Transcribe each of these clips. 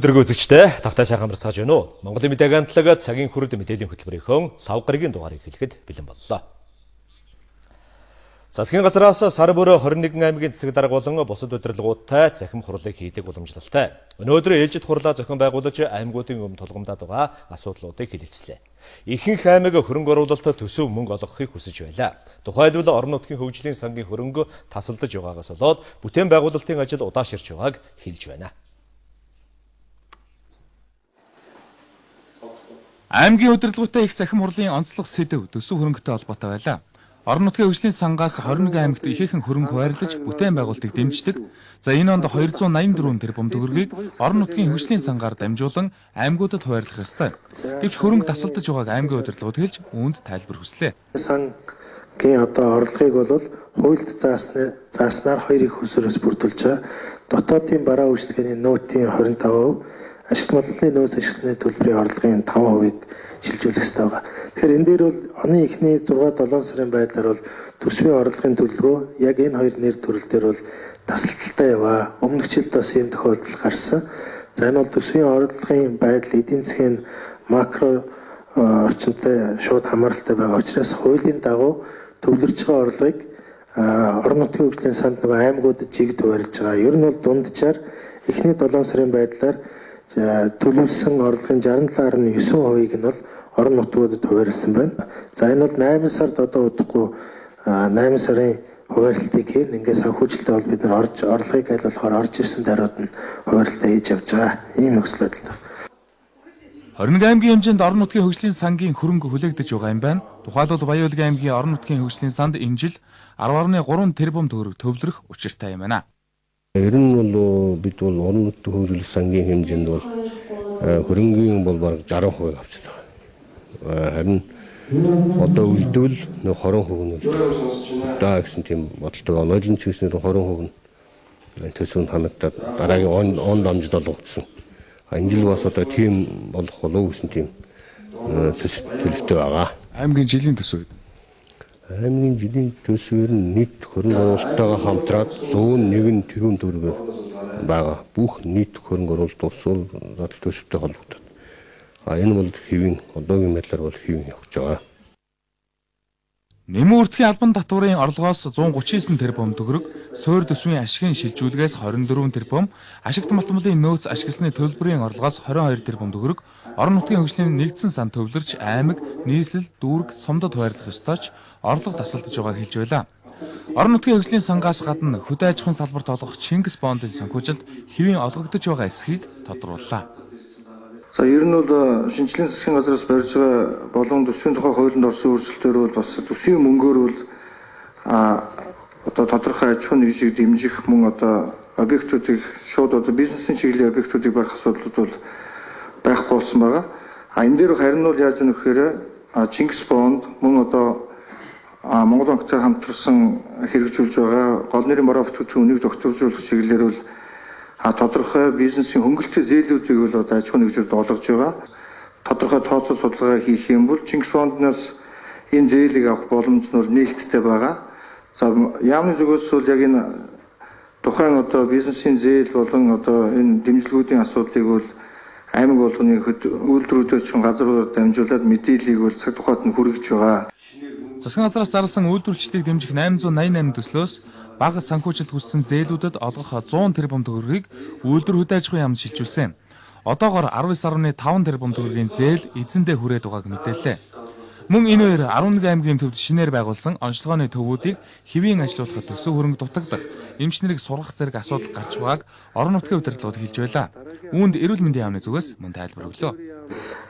Өдрөг үзэгчтэй тавтай сайхан амарцгааж байна уу? Монголын мэдээ агентлаг цагийн хүрэлт мэдээллийн хөтөлбөрийнхөө лав гарагийн дугаарыг хэлэхэд бэлэн боллоо. Засгийн газраас сар бүр 21 аймгийн засаг дарга болон бусад удирдлагуудтай захим хурлыг хийдэг уламжлалтай. Өнөөдөр ээлжид хурлаа зохион байгуулж аймагуудын өмнө тулгамдаад байгаа асуудлуудыг хэлэлцлээ. Ихэнх аймаг хөрөнгө оруулалт төсөв мөнгө олгохыг хүсэж байлаа. Тухайлбал орон нутгийн хөгжлийн сангийн хөрөнгө тасалдаж байгаагаас болоод бүтээн байгуулалтын ажил удааширч байгааг хэлж байна. Аймгийн удирдлагуудтай их захим хурлын онцлог сэдэв төсөв хөрөнгөтэй холбоотой байлаа. Орон нутгийн хөгжлийн сангаас 21 аймагт ихээхэн хөрөнгө хуваарлаж бүтээн байгуулалтыг дэмждэг. За энэ онд 284 тэрбум төгрөгийг орон нутгийн хөгжлийн сангаар дамжуулан аймагуудад хуваарлах ёстой. Гэвч хөрөнгө тасалдаж байгааг аймгийн удирдлагууд хэлж үүнд тайлбар хүслээ. Сангийн орлогыг бол хуульд зааснаар 2 их хөсөрөөс бүрдүүлж байгаа. Дотоодын бараа үйлчлэгээний нөөтийн 25%, ашигт маллын нөөц ашигласны төлбөрийн орлогын 5%-ыг шилжүүлэх ёстой байгаа. Тэгэхээр энэ дээр бол оны эхний 6-7 сарын байдлаар бол төсвийн орлогын төлөвлөгөө яг энэ хоёр нэр төрөл дээр бол тасалдaltaй яваа. Өмнөх жилд бас ийм тохиолдол гарсан. За энэ бол төсвийн орлогын байдал эдийн засгийн макро орчинтой шууд хамааралтай байгаа учраас хуулийн дагуу төвлөрж байгаа орлогыг орон нутгийн хөгжлийн санд нөгөө аймагуудад жигд хуваарлаж байгаа. Ер нь бол дунджаар эхний 7 сарын байдлаар төлөвлөсөн орлогын 67.9%-ийг нь бол орон нутгуудад хуваарлсан байна. За энэ бол 8 сард одоо удахгүй 8 сарын хуваарлтыг хийн. Ингээд санхүүжилттэй бол бид нар орлогыг аль болохоор орж ирсэн даруйд нь хуваарлтаа хийж явж байгаа. Ийм нөхцөл байдал. 21 аймгийн хэмжээнд орон нутгийн хөгжлийн сангийн хөрөнгө хүлээгдэж байгаа юм байна. Тухайлбал Баян-Улгийн аймгийн орон нутгийн хөгжлийн санд энэ жил 10.3 тэрбум төгрөг төвлөрөх учиртай юм байна. Ер нь бол бид бол орон нутгийн хөгжлийн сангийн хэмжээнд бол хөрөнгийн бол бараг 60% авч байгаа. Харин одоо үлдвэл 20% нь даа гэсэн тийм бодолтой байна. Нойлын чиглэснээр 20% нь төсөвөнд хамагдаад дараагийн он дамжид олгогдсон. Энэ жил бас одоо тийм болох болов гэсэн тийм төлөвтэй байгаа. Аймгийн жилийн төсөв. Аймгийн жилийн төсвөр нь нийт хөрөнгө оруулалттайгаа хамтраад 101 тэрбум төгрөг байгаа. Бүх нийт хөрөнгө оруулалт уусвал задал төсөвтэй холбогддог. Энэ бол хэвийн одоогийн байдлаар бол хэвийн явж байгаа. Нэмэн үрдэхийн албан татварын орлогоос 139 тэрбум төгрөг, суур төсвийн ашигын шилжүүлгээс 24 тэрбум, ашигт малтмалын нөөц ашигласны төлбөрийн орлогоос 22 тэрбум төгрөг, орон нутгийн хөгжлийн нэгдсэн сан төвлөрч аймаг, нийслэл, дүүрэг, сумдад хуваарлах ёстой ч орлого тасалдаж байгааг хэлж байлаа. Орон нутгийн хөгжлийн сангаас гадна хөдөө аж ахуйн салбарт олгох Чингис бондын санхүүжилт хэвийн олгогдож байгаа эсхийг тодрууллаа. За ер нь бол шинжлэх засгийн газраас барьж байгаа болон төсвийн тухай хуулинд орсон өөрчлөлтөөр бол бас төсвийн мөнгөөр бол одоо тодорхой аж ахуйн нэгжийг дэмжих мөн одоо объектуудыг шууд одоо бизнесийн чиглэлийн объектуудыг барих асуудлууд бол байхгүй болсон байгаа. Энэ дээр харин бол яаж өгөх вэ гэхээр Чингис бонд мөн одоо Монгол банктай хамтарсан хэрэгжүүлж байгаа гол нэрийн бараа бүтээгдэхүүн үнийг докторжуулах чиглэлээр бол тодорхой бизнесийн хөнгөлөлтийн зээлүүдийг бол одоо аж ахуйн нэгжүүд олгож байгаа. Тодорхой тооцоо судалгаа хийх юм бол Чингис бондноос энэ зээлийг авах боломж нь бол нээлттэй байгаа. За яамны зүгээс бол яг энэ тухайн одоо бизнесийн зээл болон одоо энэ дэмжлэгүүдийн асуудлыг бол аймаг болгоны үйлдвэрүүдээр ч газруудаар дамжуулаад мэдээллийг бол цаг тухайд нь хүргэж байгаа. Засгийн газраас зарласан үйлдвэрчдийг дэмжих 888 төслөөс бага санхүүжилт хүссэн зээлүүдэд олгох 100 тэрбум төгрөгийг үйлдвэр хөдөө аж ахуйн яамд шилжүүлсэн. Одоогоор 19.5 тэрбум төгрөгийн зээл эзэндээ хүрээд байгааг мэдээллээ. Мөн энэ хоёр 11 аймгийн төвд шинээр байгуулсан онцлогооны төвүүдийг хэвийн ажилуулахад төсөв хөрөнгө дутагдах, эмч нарыг сургах зэрэг асуудал гарч байгааг орон нутгийн удирдлагууд хэлж байлаа. Үүнд эрүүл мэндийн яамны зүгээс мөн тайлбар өглөө.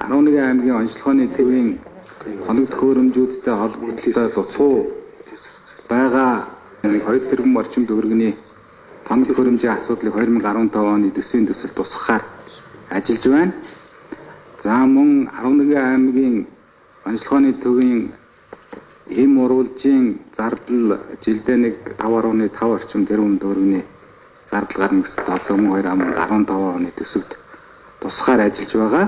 11 аймгийн онцлогооны төвийн хоног төхөөрөмжүүдтэй холбогдлоо тусгуу байгаа 2 тэрбум орчим төгрөгийн хоног төхөөрөмжийн асуудлыг 2015 оны төсвийн төсөлд тусгахаар ажиллаж байна. За мөн 11 аймгийн онцлогооны төвийн хэм уруулжийн зардал жилдээ 5.5 орчим тэрбум төгрөгийн зардал гарна гэсэн тооцоо мөн 2015 оны төсөвд тусгахаар ажиллаж байгаа.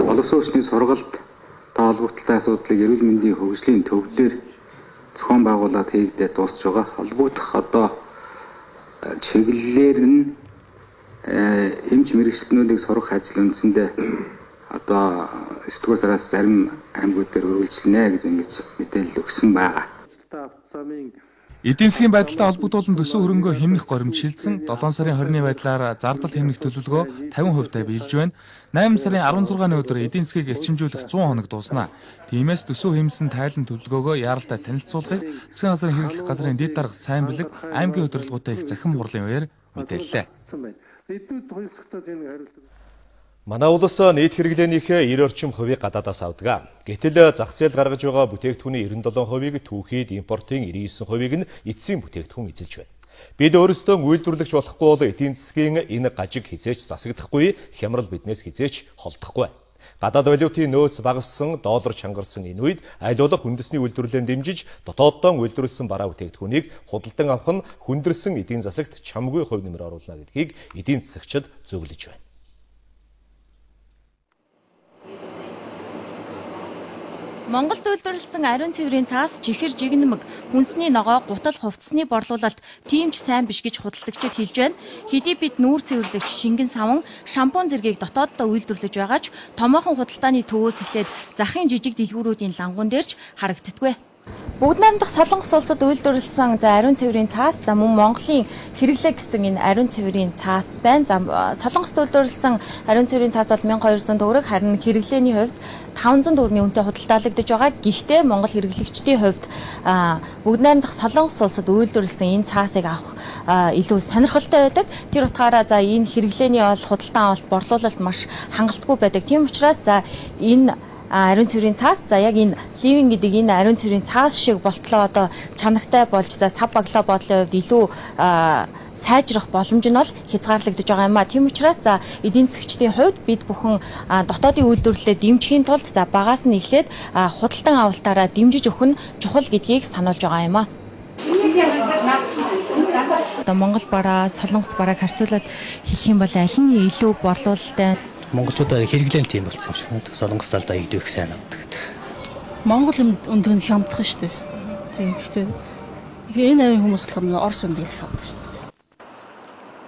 Боловсруучны сургалт холбогдлолтой асуудлыг эрүүл мэндийн хөгжлийн төвдөр зохион байгуулаад хийгдээд дуусж байгаа. Холбогдох одоо чиглэлээр нь эмч мэрэгчлэнүүдийг сурах ажил үндсэндээ одоо 9-р сараас зарим аймагуд дээр үргэлжлэнэ гэж ингэж мэдээлэл өгсөн байгаа. Эдийн засгийн байдалтай холбогдуулан төсөв хөрөнгөө хэмнэх горимж шилжсэн 7 сарын 20-ны байдлаар зардал хэмнэх төлөвлөгөө 50% биелж байна. 8 сарын 16-ны өдөр эдийн засгийг эрчимжүүлэх 100 хоног дуусна. Тиймээс төсөв хэмсэн тайлан төлөвлөгөөгөө яаралтай танилцуулахыг засгийн газрын хэрэглэх газрын дэд дарга сайн бэлэг аймгийн удирдлагуудаа их захин хурлын үеэр мэдээллээ. Манай улс нийт хэрэглээнийхээ 90 орчим хувийг гадаадаас авдаг. Гэтэл зах зээл гаргаж байгаа бүтээгдэхүүний 97%-ийг түүхийд, импортын 99%-ийг нь эцсийн бүтээгдэхүүн эзэлж байна. Бид өөрсдөө үйлдвэрлэгч болохгүй бол эдийн засгийн энэ гажиг хизээч засагдахгүй, хямрал биднээс хизээч холдохгүй. Гадаад валютын нөөц багассан, доллар чангарсан энэ үед аль болох үндэсний үйлдвэрлэлд дэмжиж, дотооддоо үйлдвэрлэсэн бараа бүтээгдэхүүнийг худалдан авах нь хүндэрсэн эдийн засагт чамгүй хувь нэмэр оруулна гэдгийг эдийн засагчид зөвлөж байна. Монголд үйлдвэрлэсэн ариун цэврийн цаас, чихэр жигнэмэг, хүнсний ногоо, гутал хувцсны борлуулалт тийм ч сайн биш гэж худалдагчид хэлж байна. Хэдий бид нүүр цэвэрлэгч шингэн саван, шампунь зэргийг дотооддоо үйлдвэрлэж байгаа ч томоохон худалдааны төвөөс эхлээд захын жижиг дэлгүүрүүдийн лангуун дээрч харагддаггүй. Бүгд найрамдах Солонгос улсад үйлдвэрлэсэн ариун цэврийн цаас, мөн Монголын хэрэглээ гэсэн энэ ариун цэврийн цаас байна. Солонгост үйлдвэрлэсэн ариун цэврийн цаас бол 1200 төгрөг, харин хэрэглээний хувьд 500 төгрөгийн үнэтэй худалдаалагдаж байгаа. Гэхдээ Монгол хэрэглэгчдийн хувьд бүгд найрамдах Солонгос улсад үйлдвэрлэсэн энэ цаасыг авах илүү сонирхолтой байдаг. Тэр утгаараа энэ хэрэглээний худалдан авалт, борлуулалт маш хангалтгүй байдаг. Тийм учраас энэ ариун цэврийн цаас яг энэ ливинг гэдэг энэ ариун цэврийн цаас шиг болтлоо одоо чанартай болж сав баглаа бодлын хувьд илүү сайжрах боломж нь бол хязгаарлагдаж байгаа юм а. Тийм учраас эдийн засгчдын хувьд бид бүхэн дотоодын үйлдвэрлэлээ дэмжихийн тулд багаас нь эхлээд худалдан авалтаараа дэмжиж өгөх нь чухал гэдгийг сануулж байгаа юм а. Одоо Монгол бараа, Солонгос барааг харьцуулаад хэлэх юм бол аль нь илүү борлуулалттай? Монголчуудаа хэрэглэн тийм болсон юм шиг байна. Солонгос талдаа их сайн авдаг. Монгол өнд нь хямдхан шүү дээ. Тийм гэхдээ энэ авийн хүмүүс болохоор Орос өнд их авдаг шүү дээ.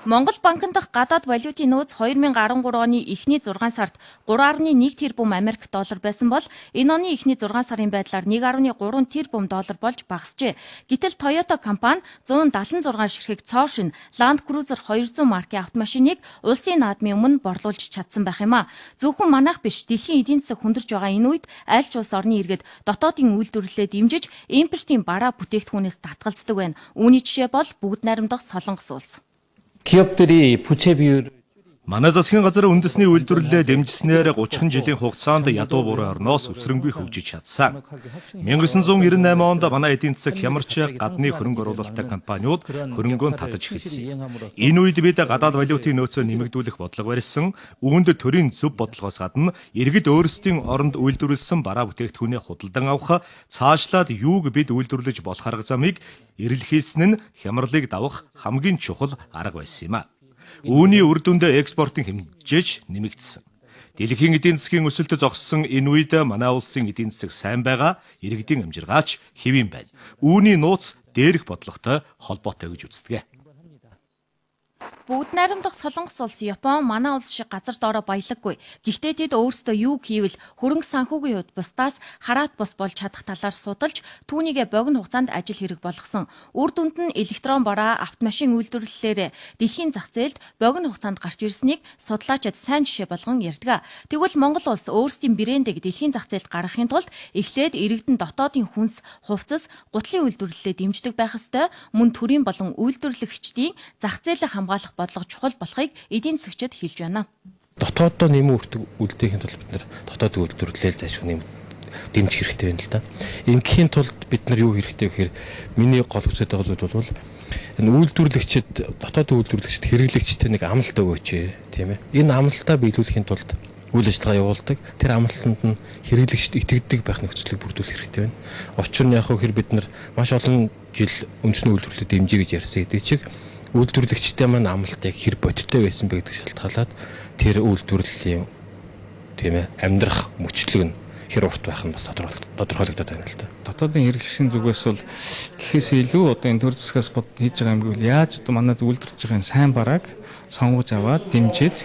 Монгол банкнд дах гадаад валютын нөөц 2013 оны эхний 6 сард 3.1 тэрбум Америк доллар байсан бол энэ оны эхний 6 сарын байдлаар 1.3 тэрбум доллар болж багасжээ. Гэтэл Toyota компани 176 ширхэг цоошин Land Cruiser 200 маркийн автомашиныг улсын наадмын өмнө борлуулж чадсан байх юм а. Зөвхөн манайх биш, дэлхийн эдийн засаг хүндэрж байгаа энэ үед аль ч улс орны иргэд дотоодын үйлдвэрлэлээ дэмжиж импортын бараа бүтээгдэхүүнээс татгалздаг байна. Үүний жишээ бол бүгд найрамдах Солонгос улс. 기업들이 부채 비율 Манай засгийн газар үндэсний үйлдвэрлэлээ дэмжснээр 30 жилийн хугацаанд ядуу буурын орноос өсрөнгүй хөгжиж чадсан. 1998 онд манай эдийн засаг хямарч гадны хөрөнгө оруулалттай компаниуд хөрөнгөнд татаж эхэлсэн. Энэ үед бид гадаад валютын нөөцөө нэмэгдүүлэх бодлого барьсан. Үүнд төрийн зөв бодлогоос гадна иргэд өөрсдийн оронд үйлдвэрлэсэн бараа бүтээгдэхүүнээ худалдан авах, цаашлаад юуг бид үйлдвэрлэж болох арга замыг эрэлхийлсэн нь хямралыг давах хамгийн чухал арга байсан юм а. Үүний үр дүнд экспортын хэмжээж нэмэгдсэн. Дэлхийн эдийн засгийн өсөлт зогссон энэ үед манай улсын эдийн засаг сайн байгаа, иргэдийн амжиргаач хэвэн байна. Үүний нууц дээрх бодлоготой холбоотой гэж үздэг. Бүгд найрамдах Солонгос улс, Япон манай улс шиг газар доороо баялаггүй. Гэхдээ тэд өөрсдөө юу хийвэл хөрөнгө санхүүгийн хувьд бусдаас хараат бус болж чадах талаар судалж түүнийгээ богино хугацаанд ажил хэрэг болгосон. Үр дүнд нь электрон бараа, автомашин үйлдвэрлэлээр дэлхийн зах зээлд богино хугацаанд гарч ирснийг судлаачид сайн жишээ болгон ярьдаг. Тэгвэл Монгол улс өөрсдийн брэндийг дэлхийн зах зээлд гаргахын тулд эхлээд иргэдэн дотоодын хүнс, хувцас, гутлын үйлдвэрлэлээ дэмждэг байх ёстой. Мөн төрийн болон үйлдвэрлэгчдийн зах зээлийг хамгаалах бодлого чухал болохыг эдийн засгчид хэлж байна. Дотооддоо нэмэн үлдээхийн тулд бид нар дотоод үйлдвэрлэлээр зайлшгүй дэмжих хэрэгтэй байна л да. Ингийн тулд бид нар юу хэрэгтэй вэ гэхээр миний гол хүсэж байгаа зүйл бол энэ үйлдвэрлэгчид, дотоод үйлдвэрлэгчид хэрэглэгчтэй нэг амлалт өгөөч тийм ээ. Энэ амлалтаа биелүүлэхийн тулд үйл ажиллагаа явуулдаг. Тэр амлалтанд нь хэрэглэгчд итгэдэг байх нөхцөлийг бүрдүүлэх хэрэгтэй байна. Учир нь яг хэр бид нар маш олон жил үндэсний үйлдвэрлэлд дэмжиж гэж ярьсан гэдэг чиг үйлдвэрлэгчтэй маань амлалтыг хэр бодиттой байсан бэ гэдэг шалтгаалаад тэр үйлдвэрлэлийн тийм ээ амьдрах мөчлөг нь хэр урт байх нь бас тодорхойлогдоод байна л да. Дотоодын хэрэглэгчийн зүгээс бол гэхээс илүү одоо энэ төр засгаас хийж байгаа юм гэвэл яаж одоо манайд үйлдвэрлэж байгаа сайн барааг сонгож аваад дэмжиж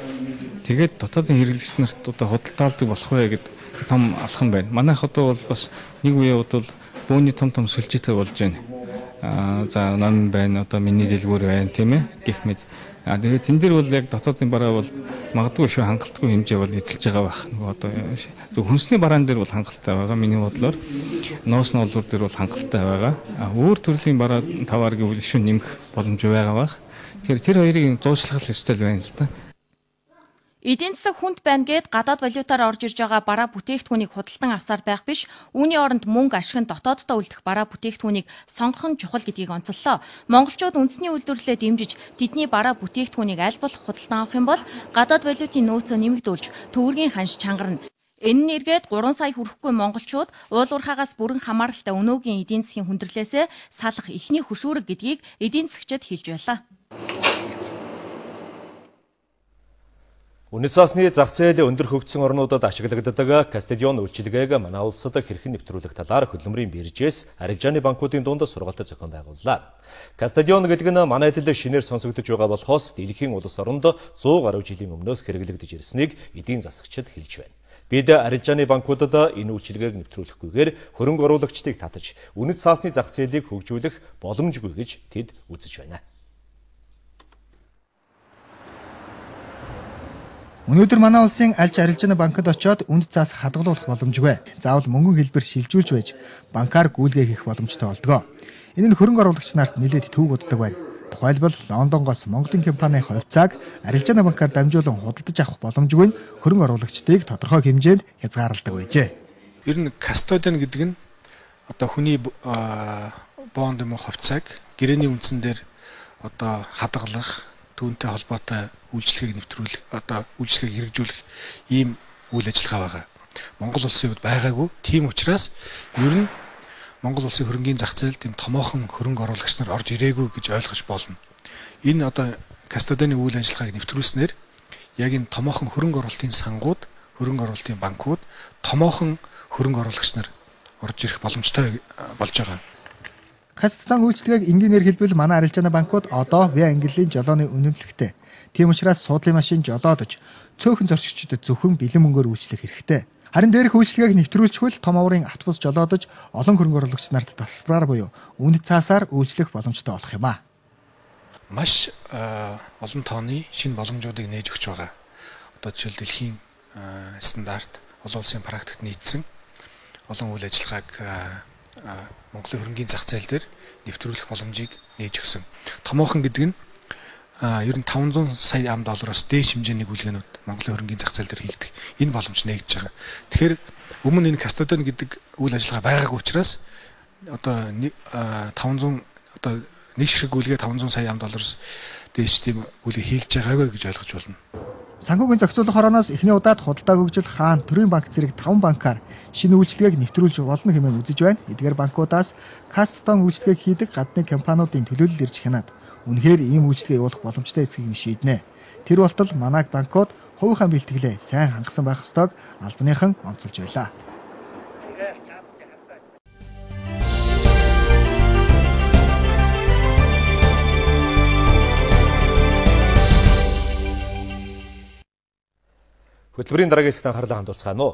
тэгээд дотоодын хэрэглэгч нарт одоо худалдаалдаг болох вэ гэдэг том алхам байна. Манайх одоо бол бас нэг үеийн бол бөөний том сүлжээтэй болж байна. За ном байна, одоо миний дэлгүүр байна, тийм ээ. Гэх мэт. Тэгээд тэн дээр бол яг дотоодын бараа бол магадгүй шүү хангалтгүй хэмжээ бол эзэлж байгаа байх. Одоо хүнсний бараан дээр бол хангалттай байгаа. Миний бодлоор ноосны олбор дээр бол хангалттай байгаа. Өөр төрлийн бараа таваар гэвэл шүү нэмэх боломж байгаа байх. Тэгэхээр тэр хоёрыг зуучлах ёстой байна л да. Эдийн засаг хүнд байна гэд гадаад валютаар орж ирж байгаа бараа бүтээгдэхүүнийг худалдан авсаар байх биш. Үүний оронд мөнгө ашиг нь дотооддоо үлдэх бараа бүтээгдэхүүнийг сонгох нь чухал гэдгийг онцоллоо. Монголчууд үндэсний үйлдвэрлэлээ дэмжиж тэдний бараа бүтээгдэхүүнийг аль болох худалдан авах юм бол гадаад валютын нөөцөө нэмэгдүүлж төгрөгийн ханш чангарна. Энэ нь эргээд 3 сая хүрэхгүй монголчууд уул уурхаагаас бүрэн хамааралтай өнөөгийн эдийн засгийн хүндрэлээсээ салах ихний хөшүүрэг гэдгийг эдийн засагчид хэлж байлаа. Үнэт цаасны зах зээл өндөр хөгжсөн орнуудад ашиглагддаг кастадион үйлчилгээг манай улсад хэрхэн нэвтрүүлэх талаар хөдөлмөрийн биржээс арилжааны банкуудын дунд сургалт зохион байгууллаа. Кастадион гэдэг нь манай хэдэл шинээр сонсогдож байгаа болохоос дэлхийн улс оронд 100 гаруй жилийн өмнөөс хэрэглэгдэж ирснийг эдийн засагчид хэлж байна. Бид арилжааны банкуудад энэ үйлчилгээг нэвтрүүлэхгүйгээр хөрөнгө оруулагчдыг татаж үнэт цаасны зах зээлийг хөгжүүлэх боломжгүй гэж тэд үзэж байна. Өнөөдөр манай улсын альж арилжааны банкд очиод үнэт цаас хадгалуулах боломжгүй. Заавал мөнгөн хэлбэр шилжүүлж байж банкар гүйлгээ хийх боломжтой болдгоо. Энэ нь хөрөнгө оруулагч нарт нэлээд төвөг уддаг байна. Тухайлбал Лондонгоос Монголын компани хувьцааг арилжааны банкар дамжуулан худалдаж авах боломжгүй нь хөрөнгө оруулагчдыг тодорхой хэмжээнд хязгаарладаг байжээ. Ер нь кастодиан гэдэг нь одоо хүний бонд юм уу хувьцааг гэрээний үндсэн дээр одоо хадгалах түүнтэй холбоотой үйлчлэгийг нэвтрүүлэх одоо үйлчлэгийг хэрэгжүүлэх ийм үйл ажиллагаа байгаа. Монгол улсын хувьд байгаагүй. Тийм учраас ер нь Монгол улсын хөрөнгийн зах зээл тийм томоохон хөрөнгө оруулагч нар орж ирээгүй гэж ойлгож болно. Энэ одоо кастодианы үйл ажиллагааг нэвтрүүлснээр яг энэ томоохон хөрөнгө оруулалтын сангууд, хөрөнгө оруулалтын банкуд томоохон хөрөнгө оруулагч нар орж ирэх боломжтой болж байгаа. Кастодиан үйлчлэгийг энгийнээр хэлбэл манай арилжааны банкуд одоо виа ангиллын жолооны үнэмлэхтэй. Тийм учраас суудлын машин жолоодож цөөхөн зорчигчдод зөвхөн бэлэн мөнгөөр үйлчлэх хэрэгтэй. Харин дээрх үйлчлэгийг нэвтрүүлчихвэл том аврын автобус жолоодож олон хөрөнгө оруулагч нарт тасалбараар буюу үнэт цаасаар үйлчлэх боломжтой болох юм аа. Маш олон тооны шинэ боломжуудыг нээж өгч байгаа. Одоо жишээл дэлхийн стандарт, олон улсын практикт нийцсэн олон үйл ажиллагааг Монголын хөрөнгийн зах зээл дээр нэвтрүүлэх боломжийг нээж өгсөн. Томоохон гэдэг нь ер нь 500 сая $5 дээш хэмжээний гүйлгээнүүд Монголын хөрөнгийн зах зээл дээр хийгдэх энэ боломж нээгдэж байгаа. Тэгэхээр өмнө энэ кастодиан гэдэг үйл ажиллагаа байгаагүй учраас одоо 500 одоо нэг ширхэг гүйлгээ 500 сая $5 дээш тийм гүйлгээ хийгдэж байгаагүй гэж ойлгож байна. Санхүүгийн зохицуулах хорооноос эхний удаад худалдаа хөгжил хаан төрийн банк зэрэг 5 банкар шинэ үйлчлэгийг нэвтрүүлж болно хэмээн үзэж байна. Эдгээр банкудаас кастодиан үйлчлэгийг хийдэг гадны компаниудын төлөөлөл ирж хянаад үнэхээр ийм үйлчлэгээ явуулах боломжтой эсэхийг нь шийднэ. Тэр болтол манай банкуд хувийнхаа бэлтгэлээ сайн хангасан байх ёстойг албаныхан онцолж байлаа. Хөтөлбөрийн дараагийн хэсэгт анхаарлаа хандуулцгаана уу.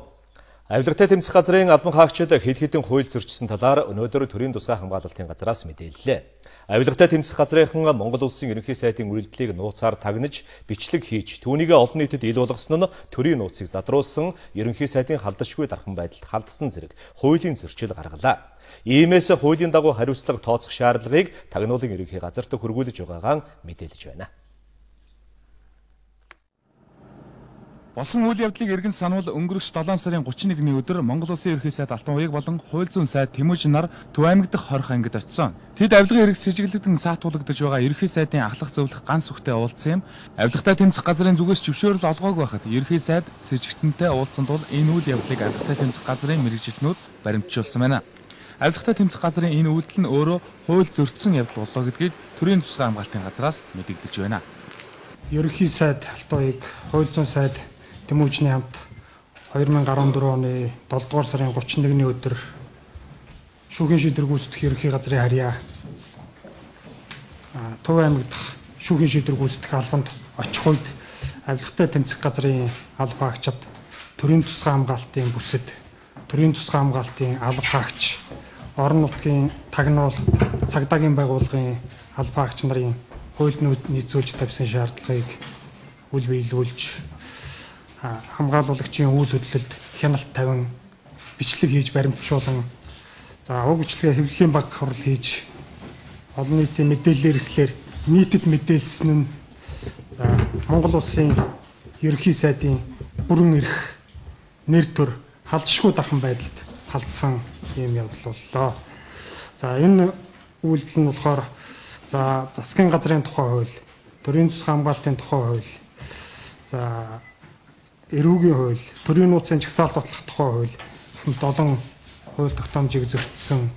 Авилгатай тэмцэх газрын албан хаагчид хэд хэдэн хууль зөрчсөн талаар өнөөдөр төрийн тусгай хамгаалалтын газраас мэдээллээ. Авилгатай тэмцэх газрынхан Монгол улсын ерөнхий сайдын үйлдэлийг нууцаар тагнаж, бичлэг хийж, түүнийг олон нийтэд ил болгосон нь төрийн нууцыг задруулсан ерөнхий сайдын халдашгүй дархан байдалд халдсан зэрэг хуулийн зөрчил гаргалаа. Иймээс хуулийн дагуу хариуцлага тооцох шаардлагыг тагнуулын ерөнхий газарт хүргүүлж байгаагаа мэдээлж байна. Болсон үйл явдлыг эргэн сануул өнгөрөх 7 сарын 31-ний өдөр Монгол Улсын ерөнхий сайд Алтан уяг болон хууль зүйн сайд Тэмүүжин нар Төв аймаг дахь хорих ангид очсон. Тэд авилгын хэрэгт сэжиглэгдэн саатуулагдж байгаа ерөнхий сайдын ахлах зөвлөх ганц үгтэй уулзсан юм. Авилгатай тэмцэх газрын зүгээс зөвшөөрөл олгоогүй байхад ерөнхий сайд сэжигтэнтэй уулзсан тул энэ үйл явдлыг авилгатай тэмцэх газрын мэргэжилтнүүд баримтжуулсан байна. Авилгатай тэмцэх газрын энэ үйлдэл нь өөрөө хууль зөрчсөн явдал боллоо гэдгийг төрийн тусгай хамгаалтын газраас мэдэгдэж байна. Ерөнхий сайд Алтан уяг, хууль зүйн сайд Тэмүүжний хамт 2014 оны 7 дугаар сарын 31-ний өдөр шүүхийн шийдвэр гүйцэтгэх ерөнхий газрын харьяа Төв аймаг дахь шүүхийн шийдвэр гүйцэтгэх албанд очих үед авилгатай тэмцэх газрын алба хаагчид төрийн тусгай хамгаалтын бүсэд, төрийн тусгай хамгаалтын алба хаагч, орон нутгийн тагнуул, цагдаагийн байгууллагын алба хаагч нарын хуульд нийцүүлж тавьсан шаардлагыг үл биелүүлж хамгаалуулагчийн үйл хөдлөлд хяналт тавин бичлэг хийж баримтжуулан уг бичлэгээ хэвлэлийн баг хурал хийж олон нийтийн мэдээллээр эслэр нийтэд мэдээлсэн нь Монгол улсын ерөнхий сайдын бүрэн эрх нэр төр халдшгүй дархан байдалд халдсан юм явдал боллоо. Энэ үйлдэл нь болохоор засгийн газрын тухай хууль, төрийн засаг хамгаалтын тухай хууль, эрүүгийн хууль, төрийн нууцын жагсаалт батлах тухай хууль гэх мэт олон хууль тогтоомжийг зөрчсөн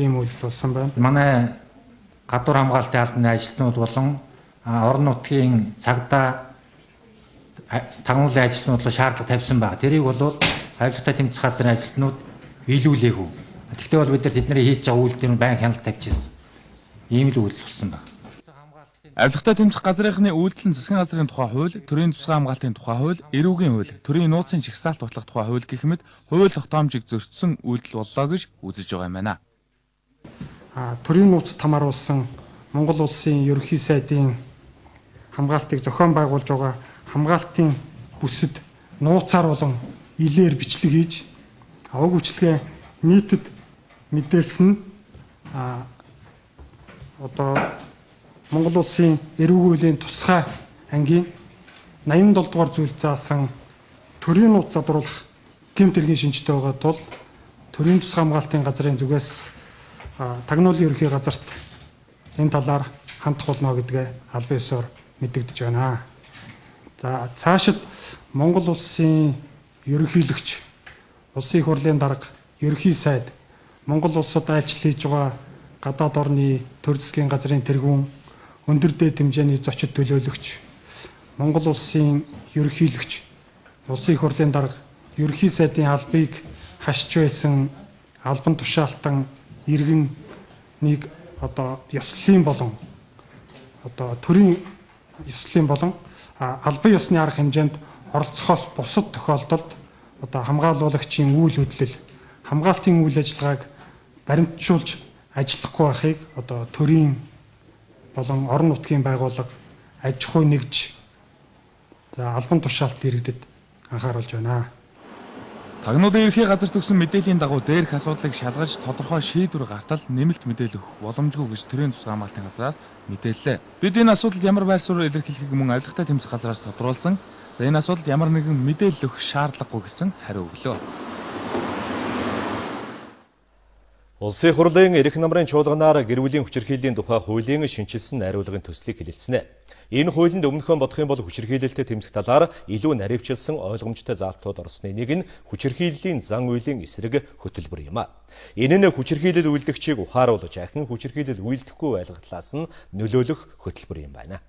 ийм үйлдэл болсон байна. Манай гадуур хамгаалтын албаны ажилтнууд болон орон нутгийн цагдаа тагнуулын ажилтнууд бол шаардлага тавьсан байна. Тэрийг бол авилгатай тэмцэх газрын ажилтнууд биелүүлээгүй. Тэгтээ бол бид нар тэдний хийж байгаа үйлдэл нь байн хяналт тавьчихсан. Ийм л үйлдэл болсон байна. Авилгатай тэмцэх газрынхны үйлдэл нь засгийн газрын тухай хууль, төрийн тусгай хамгаалтын тухай хууль, эрүүгийн хууль, төрийн нууцын жагсаалт батлах тухай хууль гэх мэт хууль тогтоомжийг зөрчсөн үйлдэл боллоо гэж үзэж байгаа юм байна. Төрийн нууцд хамааруулсан Монгол улсын ерөнхий сайдын хамгаалтыг зохион байгуулж байгаа хамгаалтын бүсэд нууцаар болон илээр бичлэг хийж уг бичлэгээ нийтэд мэдээлсэн Монгол улсын эрүүгийн хуулийн тусгай ангийн 87 дугаар зүйл заасан төрийн нууц задруулах гэмт хэргийн шинжтэй байгаа тул төрийн тусгай хамгаалтын газрын зүгээс тагнуулын ерөнхий газарт энэ талаар хандах болно гэдгээ албан ёсоор мэдэгдэж байна. Цаашид Монгол улсын ерөнхийлөгч, улсын их хурлын дарга, ерөнхий сайд, Монгол улсад айлчлал хийж байгаа гадаад орны төр засгийн газрын тэргүүн, өндөр дээд хэмжээний зочид төлөөлөгч, Монгол улсын ерөнхийлөгч, улсын их хурлын дарга, ерөнхий сайдын албыг хашиж байсан албан тушаалтан иргэн нэг ёслолын болон төрийн ёслолын болон албан ёсны арга хэмжээнд оролцохоос бусад тохиолдолд хамгаалуулагчийн үйл хөдлөл, хамгаалтын үйл ажиллагааг баримтжуулж ажиллахгүй байхыг төрийн болон орон нутгийн байгууллага аж ахуй нэгж албан тушаалт иргэдэд анхааруулж байна. Тагнуулын ерхий газар төгсөн мэдээллийн дагуу дээрх асуудлыг шалгаж тодорхой шийдвэр гартал нэмэлт мэдээлэл өгөх боломжгүй гэж төрийн тусгай хамгаалтын газраас мэдээллээ. Бид энэ асуудалд ямар байр суурь илэрхийлэхийг мөн авилгатай тэмцэх газраас тодруулсан. Энэ асуудалд ямар нэгэн мэдээлэл өгөх шаардлагагүй гэсэн хариу өглөө. Улсын хурлын эрх намрын чуулганаар гэр бүлийн хүчирхийллийн тухай хуулийн шинжилсэн найруулгын төслийг хэлэлцэнэ. Энэ хуулинд өмнөхөн бодох юм бол хүчирхийлэлтэй тэмцэх талаар илүү наривчилсан ойлгомжтой заалтууд орсны нэг нь хүчирхийллийн зан үйлийн эсрэг хөтөлбөр юм. Энэ нь хүчирхийлэл үйлдэгчийг ухааруулж ахин хүчирхийлэл үйлдэхгүй байлгатлаас нь нөлөөлөх хөтөлбөр юм байна.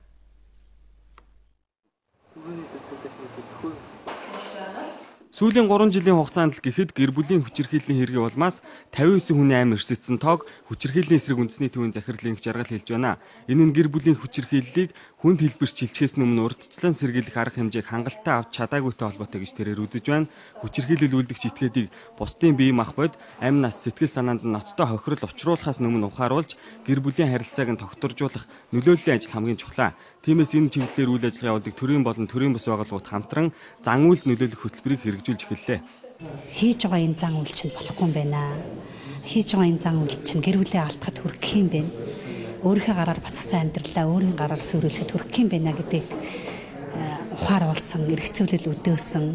Сүүлийн 3 жилийн хугацаанд л гэхэд гэр бүлийн хүчирхийллийн хэргийн улмаас 59 хүний амь өрсөдсөн тоог хүчирхийллийн эсрэг үндэсний төвийн захирлын жаргал хэлж байна. Энэ нь гэр бүлийн хүчирхийллийг хүнд хэлбэрч шилжихээс өмнө урьдчилан сэргийлэх арга хэмжээг хангалттай авч чадаагүйтэй холбоотой гэж тэрээр үзэж байна. Хүчирхийлэл үйлдэгч этгээдийг бусдын бие махбод, амь нас, сэтгэл санаанд ноцтой хохирол учруулахаас өмнө ухааруулж гэр бүлийн харилцааг нь тогтворжуулах нөлөөллийн ажил хамгийн чухлаа. Тиймээс энэ чиглэлээр үйл ажиллагаа явуулдаг төрийн болон төрийн бус байгууллагууд хамтран зан үйлд нөлөөлөх хөтөлбөрийг хэрэгжүүлж эхэллээ. Хийж байгаа энэ зан үйл чинь болохгүй юм байна. Хийж байгаа энэ зан үйл чинь гэр бүлийн алдахад хүрэх юм байна. Өөрийнхөө гараар босгосон амьдралаа өөрийн гараар сүрүүлэхэд хүрэх юм байна гэдгийг ухааруулсан, эргэцүүлэл өдөөсөн.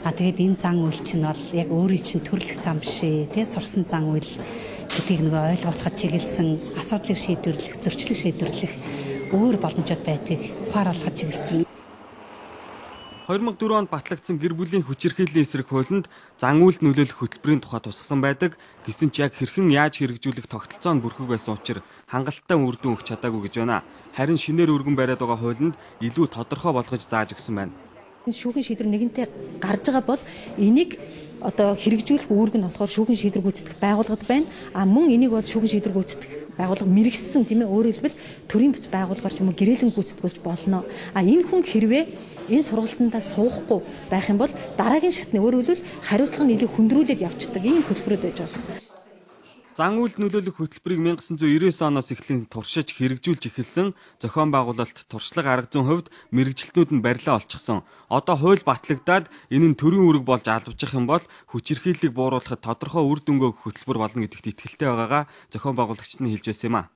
Тэгээд энэ зан үйл чинь бол яг өөрийн чинь төрлөх зам биш ээ. Тэгээд сурсан зан үйл гэдгийг нөгөө ойлгоход чиглэсэн асуудлыг шийдвэрлэх, зөрчлийг шийдвэрлэх өөр боломжууд байдгийг ухааруулахад чиглэсэн. 2004 онд батлагдсан гэр бүлийн хүчирхийллийн эсрэг хуулинд зан үйлд нөлөөлөх хөтөлбөрийн тухай тусгасан байдаг. Гэсэн ч яг хэрхэн яаж хэрэгжүүлэх тогтолцоо нь бүрхэг байсан учраас хангалттай үр дүн өгч чадаагүй гэж байна. Харин шинээр өргөн бариад байгаа хуулинд илүү тодорхой болгож зааж өгсөн байна. Шүүхийн шийдвэр нэгэнтээ гарч байгаа бол энийг одоо хэрэгжүүлэх үүрэг нь болохоор шүүхийн шийдвэр гүйцэтгэх байгууллагад байна. Мөн энийг бол шүүхийн шийдвэр гүйцэтгэх байгууллага мэрэгссэн тийм ээ, өөрөөр хэлбэл төрийн бас байгууллагаар ч юм уу гэрээлэн гүйцэтгүүлж болно. Энэ хүн хэрвээ энэ сургалтандаа суухгүй байх юм бол дараагийн шатны өөрөөр хэлбэл хариуцлага нь илүү хүндрүүлээд явцдаг ийм хөтөлбөрүүд байж байна. Зан үйлд нөлөөлөх хөтөлбөрийг 1999 оноос эхлэн туршиж хэрэгжүүлж эхэлсэн зохион байгуулалт туршлага арга зүйн хувьд мэрэгжилтнүүд нь барилаа олчихсон. Одоо хууль батлагдаад энэ нь төрийн үүрэг болж албачих юм бол хүчирхийллийг бууруулахад тодорхой үр дүнгээ өгөх хөтөлбөр болно гэдэгт итгэлтэй байгаагаа зохион байгуулагчид нь хэлж байсан юм а.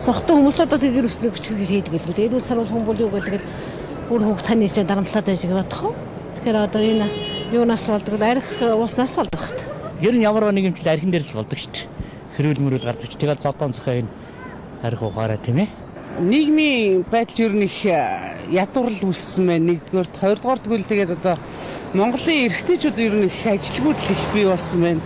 Сохтой хүмүүс л одоо тэр үстэй хүчирхийлэл хийдэг л дээ. Энэ сарвал хүмүүс юу гэлгээл өөр хүүхд таны ижлээ дарамтлаад байж байгаа бодох уу? Тэгэхээр одоо энэ юунаас л болдог вэ? Арх уснаас л болдог хэвчээ. Ер нь ямар нэг юм ч архин дээр л болдог шүү дээ. Хэрүүл мөрүүл гардаг ч тэгэл зодон зохио энэ арх угаараа тийм ээ. Нийгмийн байдал ер нь их ядуурл үүссэн байна. Нэгдүгээр, хоёрдугаар тэгвэл тэгээд одоо Монголын эрэгтэйчүүд ер нь их ажилгүйд их бий болсон байна.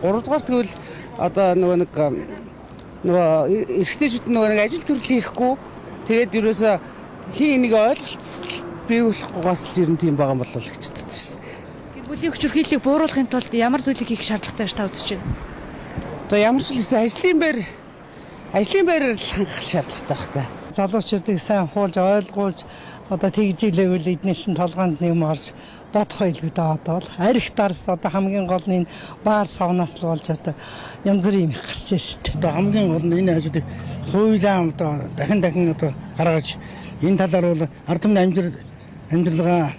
Гуравдугаар тэгвэл одоо нөгөө эрэгтэйчүүд нөгөө нэг ажил төрөл хийхгүй тэгээд ерөөсө хин нэг ойлголцол бий болохгүйгээс л ер нь тийм байгаа юм болов л гэж бодож байна. Гэр бүлийн хүчирхийллийг бууруулахын тулд ямар зүйлийг хийх шаардлагатай гэж та үзэж байна? Одоо ямар ч хэлсэн ажлын байраар л хангах шаардлагатай байх та. Залуучуудыг сайн хуулж ойлгуулж одоо тэгжилээвэл эдний шин толгоонд нэм орж бодох байлгүй одоо бол арх дарс одоо хамгийн гол нь баар савнаас л болж одоо янз бүрийн юм гарч байна шүү дээ. Одоо хамгийн гол нь энэ ажлыг хуулиа одоо дахин одоо гаргаж энэ талаар бол ард түмний амьдралгаа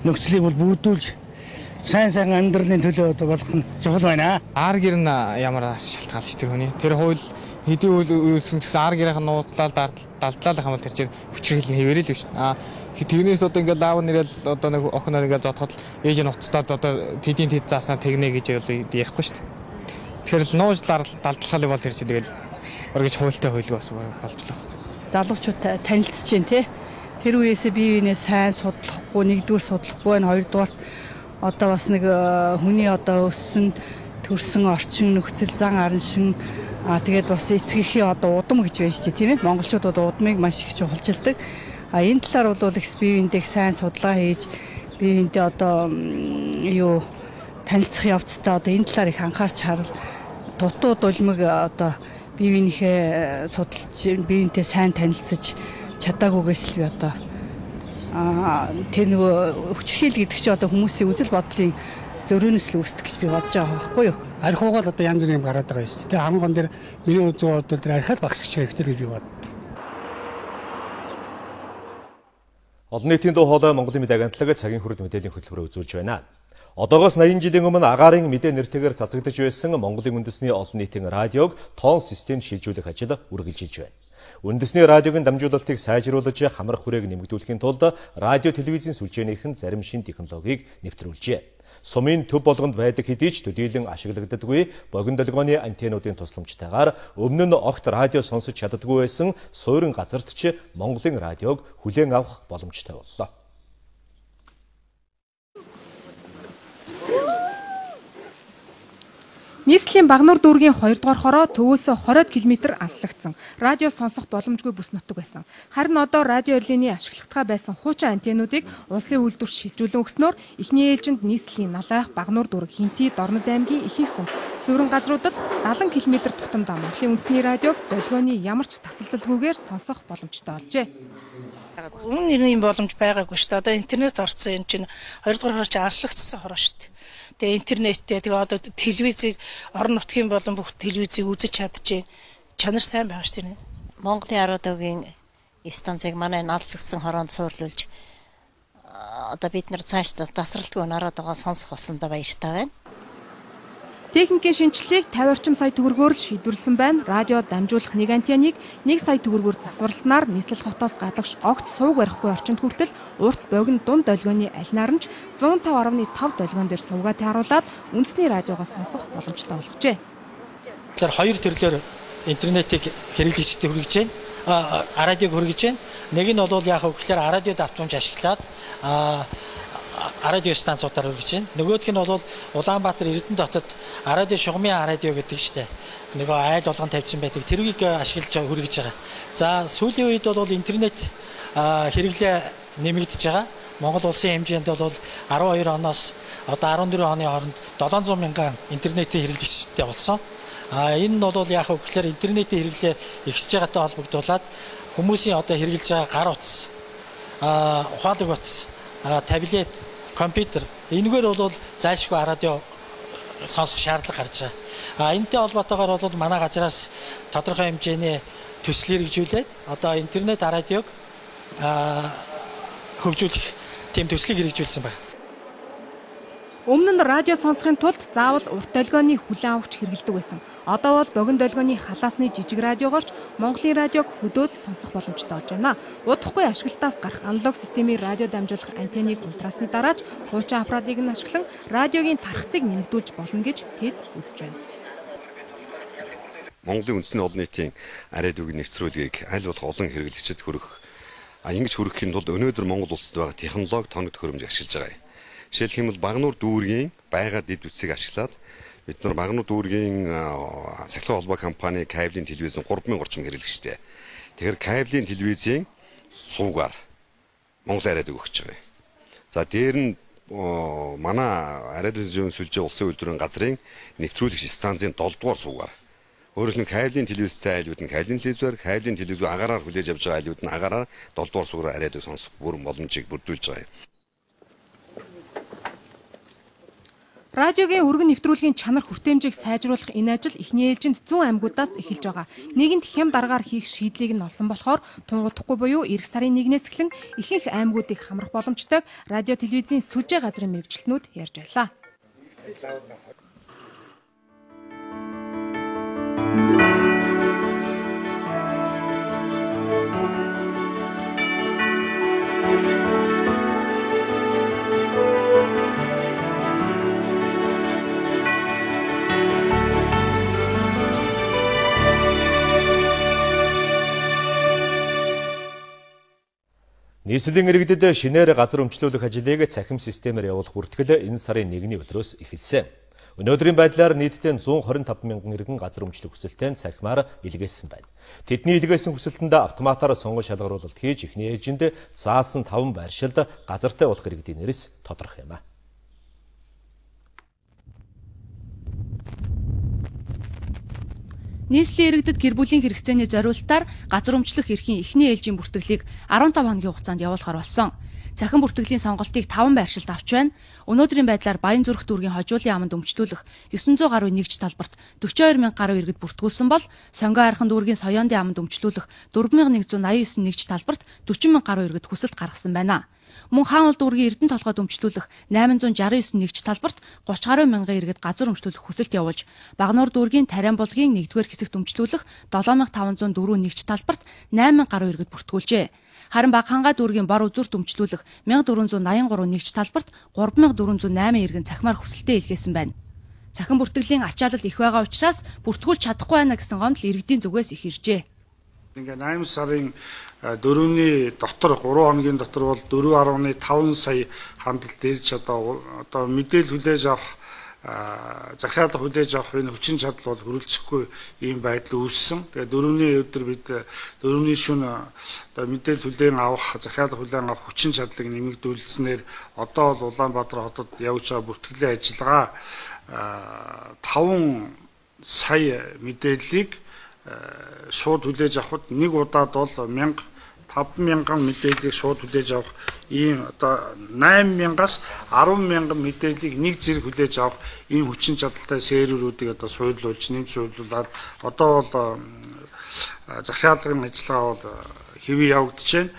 нөхцөлийг бол бүрдүүлж сайн амьдралын төлөө одоо болох нь чухал байна. Ар гэр нь ямар шалтгаалж тэр хүний тэр хууль хэдийн үйл үүсгэн гэсэн ар гэрийнх нь нууцлал далдлалах юм бол тэр чинь хүчирхийлэл хийвэрэл л шүү. Тэгнээс одоо ингээл аав нэрэл одоо нэг охиноо ингээл зодход ээж нь уцтаад одоо тэдийн тэд заасаа тэгнэ гэж ярихгүй шүү. Тэгэхээр нууж далдлахыг бол тэр чинь тэгэл өргөж хуультай хууль болсон болжлоо. Залуучууд танилцж байна те. Тэр үеэсээ бие биенээ сайн судлахгүй, нэгдүгээр судлахгүй байна, хоёрдугаар одоо бас нэг хүний одоо өссөн төрсэн орчин нөхцөл зан арын шин тэгээд бас эцгийнхээ одоо удам гэж байна шүү дээ тийм ээ. Монголчууд одоо удмыг маш их чухалчилдаг. Энэ талаар бол их бие биендээ сайн судалгаа хийж бие биендээ одоо танилцах явцдаа одоо энэ талаар их анхаарч харал дутууд улмыг одоо бие биенийхээ судалж бие биентэй сайн танилцж чадаагүйгээс л би одоо тэр нөгөө хүчирхийлэл гэдэг чинь одоо хүмүүсийн үзэл бодлын зөрөөнөөс л үүсдэг гэж би бодож байгаа байхгүй юу? Архиугаал одоо янз бүрийн юм гараад байгаа юм шүү дээ. Хамгийн гол дээр миний үзэл бодвол тэр архиал багсч хэрэгтэй гэж би боддог. Олон нийтийн дуу хоолой Монголын мэдээ агентлаг цагийн хүрэлт мэдээллийн хөтөлбөрөөр үзүүлж байна. Одоогоос 80 жилийн өмнө агаарын мэдээ нэртэйгээр цацагдж байсан Монголын үндэсний олон нийтийн радиог тоон системд шилжүүлэх ажил үргэлжилж байна. Үндэсний радиогийн дамжуулалтыг сайжруулж хамрах хүрээг нэмэгдүүлэхийн тулд радио телевизийн сүлжээнийхэн зарим шин технологиг нэвтрүүлжээ. Сумын төв болгонд байдаг хэдий ч төдийлөн ашиглагддаггүй богино долгионы антеннуудын тусламжтайгаар өмнө нь огт радио сонсож чаддаггүй байсан суурин газарт ч Монголын радиог хүлээн авах боломжтой боллоо. Нийслэлийн Багнуур дүүргийн 2 дугаар хороо төвөөсөө 20 км алслагдсан. Радио сонсох боломжгүй бүс нутаг байсан. Харин одоо радио урлагийн ашиглагтгаа байсан хуучин антеннуудыг улсын үйлдвэрт шилжүүлэн өгснөөр эхний ээлжинд нийслэлийн Налайх, Багнуур дүүрэг, Хинти, Дорнод аймгийн их их суурин газруудад 70 км тутамдаа Монголын үндэсний радиог долгионы ямар ч тасалдалгүйгээр сонсох боломжтой болжээ. Өмнө юм боломж байгаагүй шүү дээ. Одоо интернет орсон энэ чинь 2 дугаар хороо чи алслагдсан хороо шүү дээ. Тэгээ интернеттэй тэгээ одоо телевизийг орон нутгийн болон бүх телевизийг үзэж чадчихээн. Чанар сайн байгаа шүү дээ. Монголын радиогийн станцыг манай алсгсан хороонд суурлуулж одоо бид нар цааш тасралтгүй радиогоо сонсох болсондоо баяртай байна. Техникийн шинжилгээг 50 орчим сая төгрөгөөр шийдвэрлсэн байна. Радио дамжуулах нэг антенныг 1 сая төгрөгөөр засварласнаар нийслэл хотоос гадагш огт сувг барихгүй орчинд хүртэл урт богино дунд долгионы аль наранч 105.5 долгион дээр сувгаа тааруулаад үндэсний радиогоо сонсох боломжтой болгожээ. Тэгэхээр хоёр төрлөөр интернетийг хэрэглэгчдэд хүргэж байна. Радиог хүргэж байна. Нэг нь бол яг гэхээр радиод автомж ашиглаад радио станцуудаар хүргэж байна. Нөгөөх нь бол Улаанбаатар Эрдэнэ дотод радио шугамын радио гэдэг штэ. Нөгөө айл болгон тавьсан байдаг. Тэрийг ашиглаж хүргэж байгаа. За сүүлийн үед бол интернет хэрэглээ нэмэгдэж байгаа. Монгол улсын хэмжээнд бол 12 оноос одоо 14 оны хооронд 700 мянган интернетийн хэрэглэгчтэй болсон. Энэ нь бол яг гэхээр интернетийн хэрэглээ ихсэж байгаатай холбогдуулаад хүмүүсийн одоо хэрэглэж байгаа гар утас, ухаалаг утас, таблет, компьютер энэгээр бол зайлшгүй радио сонсох шаардлага гарч байгаа. Энэтэй холбоотойгоор бол манай газраас тодорхой хэмжээний төсөл хэрэгжүүлээд одоо интернет радиог хөгжүүлэх тийм төслийг хэрэгжүүлсэн байна. Өмнө нь радио сонсохын тулд заавал урт долгионы хүлээн авахч хэрэглэдэг байсан. Одоо бол богино долгионы халаасны жижиг радиогоорч Монголын радиог хөдөөд сонсох боломжтой болж байна. Удахгүй ашиглалтаас гарах аналог системийн радио дамжуулах антенныг унтраасны дараач хуучин аппаратыг нь ашиглан радиогийн тархацыг нэмэгдүүлж болно гэж тэд үзэж байна. Монголын үндэсний олон нийтийн радиогийн нэвтрүүлгийг аль болох олон хэрэглэгчид хүргэх. Ингэж хүргэхийн тулд өнөөдөр Монгол улсад байгаа технологи тоног төхөөрөмж ашиглаж байгаа юм. Жишээлбэл Багнуур дүүргийн байгаль дэд үтсийг ашиглаад бид нар Багнуур дүүргийн цахилгаан холбоо компани кабелийн телевизэн 3000 орчим хэрэглэгчтэй. Тэгэхээр кабелийн телевизийн суугаар Монгол радиог өгч байгаа юм. За дээр нь манай радио телевизэн сүлжээ улсын үйлдвэрийн газрын нэвтрүүлэгч станцын 7 дугаар суугаар. Өөрөөр нь кабелийн телевизтэй айлууд нь кабелийн телевизээр, кабелийн телевиз агаараар хүлээж авч байгаа айлууд нь агаараар 7 дугаар суугаар радио сонсох бүрэн боломжийг бүрдүүлж байгаа юм. Радиогийн өргөн нэвтрүүлгийн чанар хүртээмжийг сайжруулах энэ ажил эхний ээлжинд 100 аймагуудаас эхэлж байгаа. Нэгэнт хэм дараагаар хийх шийдлийг нь олсон болохоор тунгуудахгүй буюу эх сарын 1-ээс эхлэн ихэнх аймагуудыг хамрах боломжтойг радио телевизийн сүлжээ газрын мэргэжилтнүүд ярьж байлаа. Нийслэлийн иргэдэд шинээр газар өмчлүүлэх ажлыг цахим системээр явуулах бүртгэл энэ сарын 1-ний өдрөөс эхэлсэн. Өнөөдрийн байдлаар нийтдээ 125 мянган иргэн газар өмчлөх хүсэлтээр цахимаар илгээсэн байна. Тэдний илгээсэн хүсэлтэнд автоматар сонгон шалгаруулалт хийж эхний ээлжинд заасан 5 байршилд газартай болох иргэдийн нэрс тодорхой юм. Нийслэлийн иргэдэд гэр бүлийн хэрэгцээний зориулалтаар газар өмчлөх эрхийн эхний ээлжийн бүртгэлийг 15 хоногийн хугацаанд явуулахар болсон. Цахим бүртгэлийн сонголтыг 5 байршилд авч байна. Өнөөдрийн байдлаар Баянзүрх дүүргийн хожуулын аманд өмчлүүлэх 900 гаруй нэгж талбарт 42 мянга гаруй иргэд бүртгүүлсэн бол Сонгоо Айрхан дүүргийн Соёндын аманд өмчлүүлэх 4189 нэгж талбарт 40 мянга гаруй иргэд хүсэлт гаргасан байна. Мөн Хаанул дүүргийн Эрдэнэ толгойд өмчлүүлэх 869 нэгж талбарт 30 гаруй мянган иргэд газар өмчлүүлэх хүсэлт явуулж, Багнуур дүүргийн Тариан булгийн 1-р хэсэгт өмчлүүлэх 7504 нэгж талбарт 8000 гаруй иргэд бүртгүүлжээ. Харин Багхангаа дүүргийн Бор үзүүрт өмчлүүлэх 1483 нэгж талбарт 3408 иргэн цахимаар хүсэлтээ илгээсэн байна. Цахим бүртгэлийн ачаалал их байгаа учраас бүртгүүлж чадахгүй байна гэсэн гомдол иргэдийн зүгээс их иржээ. Ингээ 8 сарын 4-ний дотор 3 хоногийн дотор бол 4.5 сая хандлт ирж одоо мэдээлэл хүлээж авах захиалга хүлээж авах энэ хүчин чадал бол хүрэлцэхгүй ийм байдал үүссэн. Тэгээ 4-ний өдөр бид 4-ний шөнө одоо мэдээлэл хүлээн авах захиалга хүлээн авах хүчин чадлыг нэмэгдүүлснээр одоо бол Улаанбаатар хотод явж байгаа бүртгэлийн ажиллагаа 5 сая мэдээллийг шууд хүлээж авахд нэг удаад бол 5000 мэдээллийг шууд хүлээж авах ийм одоо 8000-аас 100000 мэдээллийг нэг зэрэг хүлээж авах ийм хүчин чадалтай серверүүдийг одоо суйрлуулж нэмж суйрлуулад одоо бол захиалгын ажиллагаа бол хэвээ явагдаж байна.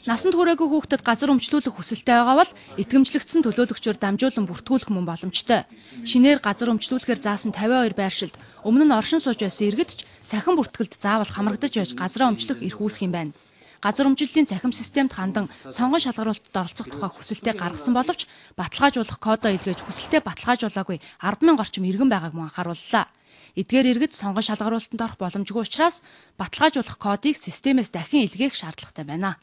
Насанд хүрээгүй хүүхдэд газар өмчлүүлэх хүсэлтэй байгаа бол итгэмжлэгдсэн төлөөлөгчөөр дамжуулан бүртгүүлэх мөн боломжтой. Шинээр газар өмчлүүлэхээр заасан 52 байршилд өмнө нь оршин сууж байсан иргэд ч цахим бүртгэлд заавал хамрагдаж байж газраа өмчлөх эрх үүсэх юм байна. Газар өмчлөлийн цахим системд хандан сонгон шалгаруулалтад оролцох тухай хүсэлтээ гаргасан боловч баталгаажуулах кодоо илгээж хүсэлтээ баталгаажуулаагүй 100000 орчим иргэн байгааг мөн анхаарууллаа. Эдгээр иргэд сонгон шалгаруулалтанд орох боломжгүй учраас баталгаажуулах кодыг системээс дахин илгээх шаардлагатай байна.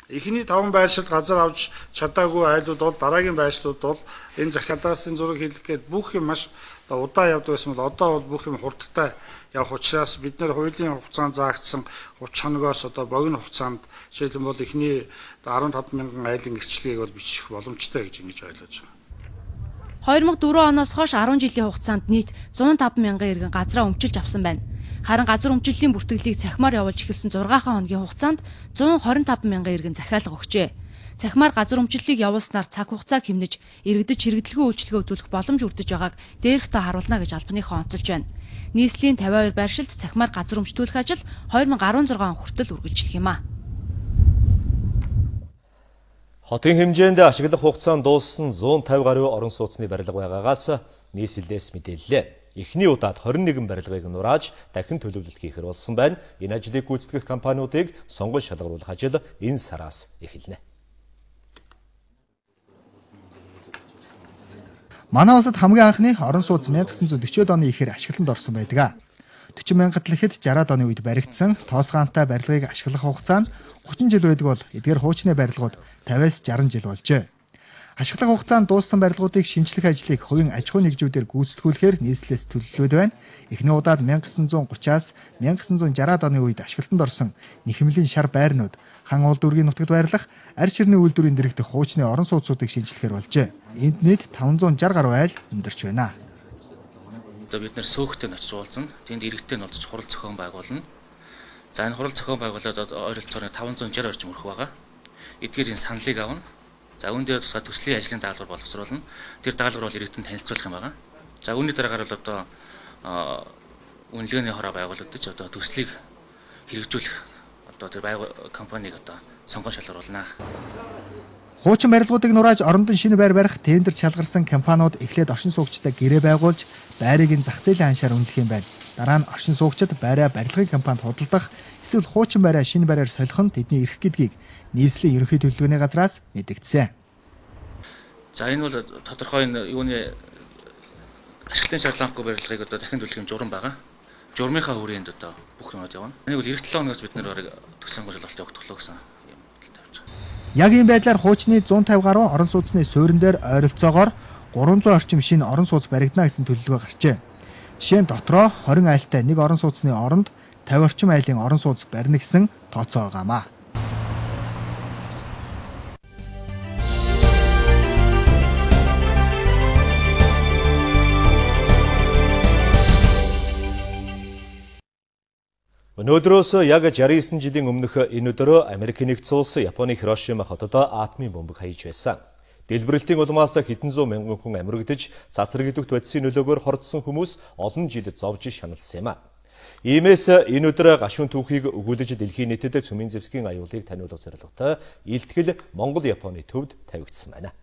Эхний 5 байршилд газар авч чадаагүй айлууд бол дараагийн байршлууд бол энэ захиалгаасын зураг хийх гээд бүх юм маш удаан явдаг байсан бол одоо бол бүх юм хурдтай явах учраас бид нэр хуулийн хугацаанд заагдсан 30 хоногоос одоо богино хугацаанд жишээлбэл эхний 15,000 айлын гэрчлэгийг бол бичих боломжтой гэж ингэж ойлгож байгаа. 2004 оноос хойш 10 жилийн хугацаанд нийт 105 мянган иргэн газраа өмчилж авсан байна. Харин газар өмчлөлийн бүртгэлийг цахимаар явуулж эхэлсэн 6 хоногийн хугацаанд 125 мянган иргэн захиалга өгчээ. Цахимаар газар өмчлөлийг явуулснаар цаг хугацаа хэмнэж иргэдэд хэрэгдлэгүй үйлчлэгээ үзүүлэх боломж өрдөж байгааг дээрх та харуулна гэж албаныхан онцолж байна. Нийслэлийн 52 байршилд цахимаар газар өмчлөх ажил 2016 он хүртэл үргэлжлэх юм а. Хотын хэмжээнд ашиглах хугацаанд дууссан 150 гаруй орон сууцны барилга байгаагаас нийслэлээс мэдээллээ. Эхний удаад 21 барилгыг нурааж дахин төлөвлөлт хийхээр болсон байна. Энэ ажлыг гүйцэтгэх компаниудыг сонгож шалгаруулах ажил энэ сараас эхэлнэ. Манай улсад хамгийн анхны орон сууц 1940-од оны ихээр ашиглалтанд орсон байдаг. 40 мянгад л ихэд 60-ад оны үед баригдсан тоосгаантай барилгыг ашиглах хугацаа нь 30 жил байдаг бол эдгээр хуучны барилгууд 50-аас 60 жил болжээ. Ашиглах хугацаанд дууссан барилгуудыг шинжлэх ажлыг хувийн аж ахуй нэгжүүдээр гүйцэтгүүлэхээр нийслэлээс төлөвлөд байна. Эхний удаад 1930-аас 1960-ад оны үед ашиглалтанд орсон нэхэмлийн шар байрнууд хан уул дүүргийн нутагт байрлах арь ширний үйлдвэрийн дэргэдэх хуучны орон сууцуудыг шинжлэхээр болжээ. Энд нийт 560 гаруй айл өндарч байна. Одоо бид нэр сөөхтэй нь очиж уулзна. Тэнд иргэдтэй нь уулзаж хурал зохион байгуулна. За энэ хурал зохион байгуулаад ойролцоогоор 560 орчим өрх байгаа. Эдгээр энэ саналыг авна. За үүн дээр тусгай төслийн ажлын даалгавар боловсруулна. Тэр даалгавар бол иргэдэд танилцуулах юм байна. За үүний дараагаар бол одоо үнэлгээний хороо байгуулагдаж одоо төслийг хэрэгжүүлэх одоо тэр компаниг одоо сонгон шалгаруулна. Хуучин барилгуудыг нурааж орондон шинэ байр барих тендер шалгарсан компаниуд эхлээд оршин суугчдаа гэрээ байгуулж байрыг нь зах зээлийн ханшаар үнэлэх юм байна. Дараа нь оршин суугчид байраа барилгын компанид худалдах эсвэл хуучин байраа шинэ байраар солих нь тэдний эрх гэдгийг нийслэлийн ерөнхий төлөвлөгөөний газраас мэдэгдсэн. За энэ бол тодорхой юуны ашиглалтын шаардлагагүй барилгыг одоо дахин төлөх юм журам байгаа. Журмынхаа хүрээнд одоо бүх юмуд явна. Энийг бол эх 7 хоногоос бид нэр төслийн шалгалт явуулах гэсэн юм тавьж байгаа. Яг ийм байдлаар хуучны 150 гаруй орон сууцны суурин дээр ойролцоогоор 300 орчим шинэ орон сууц баригдана гэсэн төлөвлөгөө гарчээ. Жишээ нь дотроо 20 айлтай нэг орон сууцны оронд 50 орчим айлын орон сууц барина гэсэн тооцоо байгаамаа. Өнөөдрөөс яг 69 жилийн өмнөх энэ өдөр Америкийн нэгдсэн улс Японы Хирошима хотод атомын бомбыг хаяж байсан. Дэлбэрэлтийн улмаас хэдэн зуун мянган хүн амьрагдж, цацраг идэвхт бодисын нөлөөгөөр хордсон хүмүүс олон жил зовж шаналсан юм а. Иймээс энэ өдөр гашуун түүхийг өгүүлж дэлхийн нийтэд цөмийн зэвсгийн аюулыг таниулах зорилготой илтгэл Монгол-Японы төвд тавигдсан байна.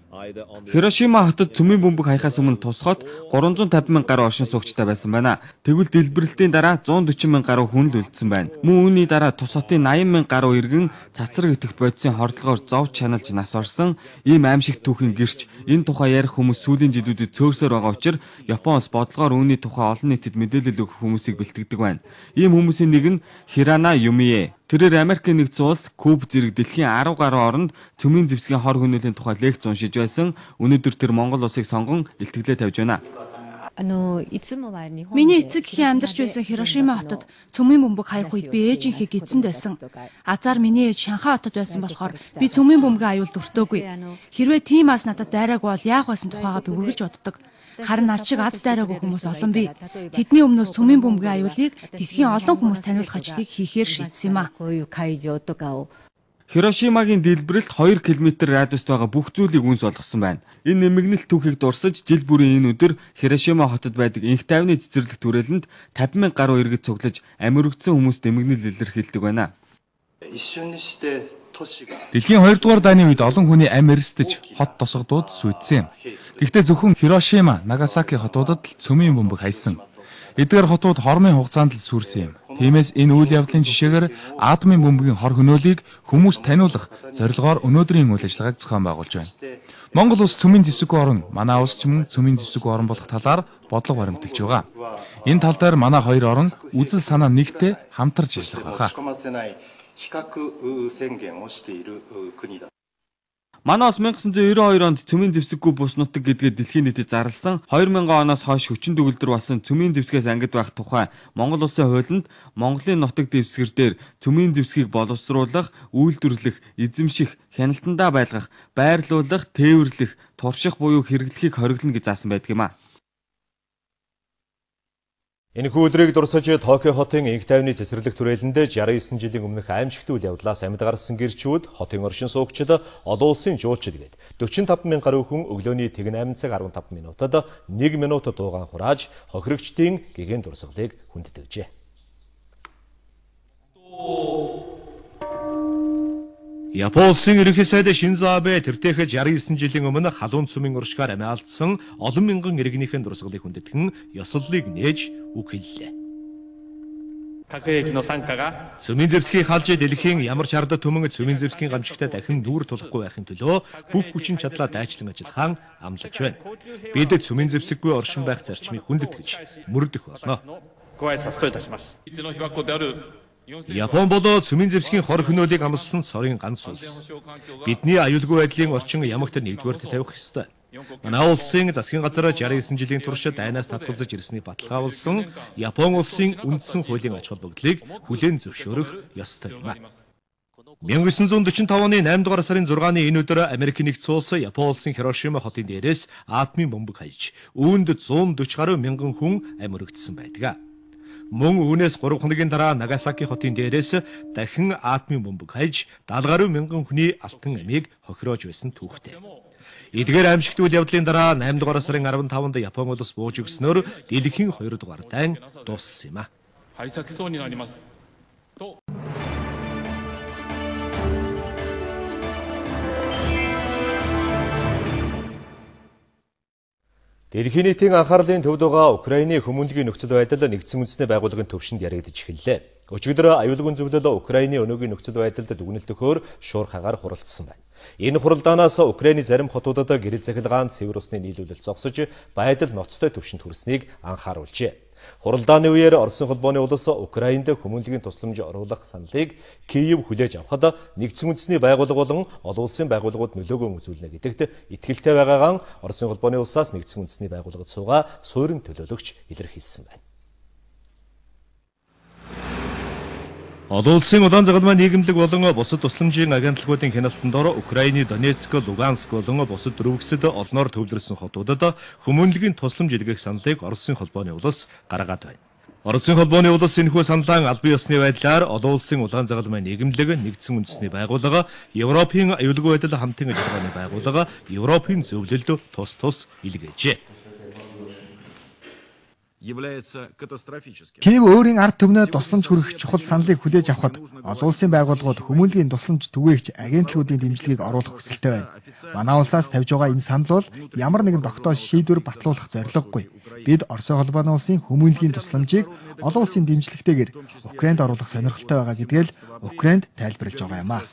Хирошима хотод цөмийн бөмбөг хаяхаас өмнө тусгад 350 мянган гаруй оршин суугчтай байсан байна. Тэгвэл дэлбэрэлтийн дараа 140 мянган гаруй хүн л үлдсэн байна. Мөн үүний дараа тус хотын 80 мянган гаруй иргэн цацраг идэвхт бодисын хордлогоор зовж шаналж нас орсон ийм аимшигт түүхийн гэрч энэ тухай ярих хүмүүс сүүлийн жилүүдэд цөөрсөөр байгаа учраас Япон улс бодлогоор үүний тухай олон нийтэд мэдээлэл өгөх хүмүүсийг бэлтгэдэг байна. Ийм хүмүүсийн нэг нь Хирана Юмие. Тэрээр Америкийн нэгдсэн улс, Куб зэрэг дэлхийн 10 гаруй оронд цөмийн зэвсгийн хор хөнөөлийн тухай лекц уншиж байсан. Өнөөдөр тэр Монгол улсыг сонгон илтгэлээ тавьж байна. Миний эцэг гэхийн амьдарч байсан Хирошима хотод цөмийн бөмбөг хаях үед би ээжийнхээ гидсэнд байсан. Азар миний ээж Шанхай хотод байсан болохоор би цөмийн бөмбөгийн аюул дүртөөгүй. Хэрвээ тийм аз надад дайраагүй бол яах байсан тухайгаа би үргэлж боддог. Харин над шиг аз дайраагүй хүмүүс олон бий. Тэдний өмнөөс цөмийн бөмбөгийн аюулыг дэлхийн олон хүмүүс таниулах ажлыг хийхээр шийдсэн юм а. Хирошимагийн дэлбэрэлт 2 км радиуст байгаа бүх зүйлийг үнс болгосон байна. Энэ нэмэгнэлт түүхийг дурсаж жил бүрийн энэ өдөр Хирошима хотод байдаг инх тайвны цэцэрлэг түрээлэнд 50 мянган гаруй иргэд цуглаж амьрагдсан хүмүүст нэмэгнэл илэрхийлдэг байна. Дэлхийн 2 дугаар дайны үед олон хүний амь эрсдэж хот тосгодууд сүйдсэн. Гэхдээ зөвхөн Хирошима, Нагасаки хотуудад л цөмийн бөмбөг хайсан. Эдгээр хотууд хормын хугацаанд л сүрсэн юм. Тиймээс энэ үйл явдлын жишээгээр атомын бөмбөгийн хор хөнөөлийг хүмүүс таниулах зорилгоор өнөөдрийн үйл ажиллагааг зохион байгуулж байна. Монгол улс цөмийн зэвсэггүй орн, манай улс ч мөн цөмийн зэвсэггүй орн болох талаар бодлого баримталж байгаа. Энэ тал дээр манай хоёр орон үзэл санаа нэгтэй хамтарч ажиллах байна. Манай улс 1992 онд цөмийн зэвсэггүй бус нутаг гэдгээ дэлхийн нийтэд зарласан 2000 оноос хойш хүчин төгөлдөр болсон цөмийн зэвсгээс ангид байх тухай Монгол улсын хуулинд Монголын нутаг дэвсгэр дээр цөмийн зэвсгийг боловсруулах, үйлдвэрлэх, эзэмших, хяналтандаа байлгах, байрлуулах, тээвэрлэх, турших буюу хэрэглэхийг хориглоно гэж заасан байдаг юм а. Энэ өдрийг дурсаж Токио хотын инх тайвны цэцэрлэг түрээлэнд 69 жилийн өмнөх аимшигт үйл явдлаас амьд гарсан гэрчүүд, хотын оршин суугчид, олон улсын жуулчид гээд 45 мянган гаруй хүн өглөөний 8 цаг 15 минутад 1 минут дуугаан хурааж хохирогчдын гэгээн дурсгалыг хүндэтгэжээ. Япон улсын ерөнхий сайд Шинзо Абе тэртех 69 жилийн өмнө халуун цөмийн уршгаар амиа алдсан олон мянган иргэнийхэн дурсгалыг хүндэтгэн ёслолыг нээж үг хэллээ. Цөмийн зэвсгийг халж дэлхийн ямар ч ард түмэн цөмийн зэвсгийн гамшигтаа дахин нүүр тулахгүй байхын төлөө бүх хүчин чадлаа дайчлан ажиллахаан амлаж байна. Бид цөмийн зэвсэггүй оршин байх зарчмыг хүндэтгэж мөрдөх болно. Япон болоо цөмийн зэвсгийн хор хөнөөлийг амлсан сорын ганц улс. Бидний аюулгүй байдлын орчин ямагт нэгдүгээрт тавих ёстой. Манай улсын засгийн газар 69 жилийн турш дайнаас татгалзаж ирсний баталгаа болсон Япон улсын үндсэн хуулийн ач холбогдлыг хүлээн зөвшөөрөх ёстой юм а. 1945 оны 8 дугаар сарын 6-ны энэ өдөр Америкийн нэгдсэн улс Япон улсын Хирошима хотын дээрээс атомын бомбыг хаяж үүнд 140 гаруй мянган хүн амьд байдаг. Мөн үүнээс 3 хоногийн дараа Нагасаки хотын дээрээс дахин атомын бомбыг хаяж 70 гаруй мянган хүний алтан амийг хохироож байсан түүхтэй. Эдгээр аимшигт үйл явдлын дараа 8 дугаар сарын 15-нд Япон улс бууж өгснөөр дэлхийн 2 дугаар дайн дууссан юм а. Дэлхийн нийтийн анхаарлын төвд байгаа Украины хүмүүнлэгийн нөхцөл байдал нэгдсэн үндэсний байгууллагын төвшөнд яригдж эхэллээ. Өчигдөр аюулгүй зөвлөл Украины өнөөгийн нөхцөл байдалд дүгнэлт өгөхөөр шуурхагаар хуралдсан байна. Энэ хуралдаанаас Украины зарим хотуудад гэрэл захилгаан цэвэр усны нийлүүлэлт зогсож байдал ноцтой төвшөнд хүрснийг анхааруулжээ. Хуралдааны үеэр Оросын холбооны улс Украинд хүмүүнлэгийн тусламж оруулах саналыг Киев хүлээж авахад нэгдсэн үндэсний байгууллага болон олон улсын байгууллагууд нөлөөгөө үзүүлнэ гэдэгт итгэлтэй байгаагаан Оросын холбооны улсаас нэгдсэн үндэсний байгууллагад суугаа суурин төлөөлөгч илэрхийлсэн байна. Олон улсын удаан загалмай нийгэмлэг болон бусад тусламжийн агентлагуудын хяналтанд ор Украины Донецк, Луганск болон бусад дөрвөсөд олноор төвлөрсөн хотуудад хүмүүнлэгийн тусламж илгээх саналыг Оросын холбооны улс гаргаад байна. Оросын холбооны улс энэхүү саналаа албан ёсны байдлаар олон улсын удаан загалмай нийгэмлэг, нэгдсэн үндэсний байгууллага, Европын аюулгүй байдал хамтын ажиллагааны байгууллага, Европын зөвлөлд тус илгээжээ. Киев өөрийн ард түмнээ тусламж хүргэх чухал саналыг хүлээж авахад олон улсын байгууллагууд хүмүүнлэгийн тусламж түгээгч агентлагуудын дэмжлэгийг оруулах хүсэлтэй байна. Манай улсаас тавьж байгаа энэ санал бол ямар нэгэн тогтоос шийдвэр батлуулах зорилгогүй. Бид Оросын холбооны улсын хүмүүнлэгийн тусламжийг олон улсын дэмжлэгтэйгээр Украинд оруулах сонирхолтой байгаа гэдгээ л Украинд тайлбарлаж байгаа юм а.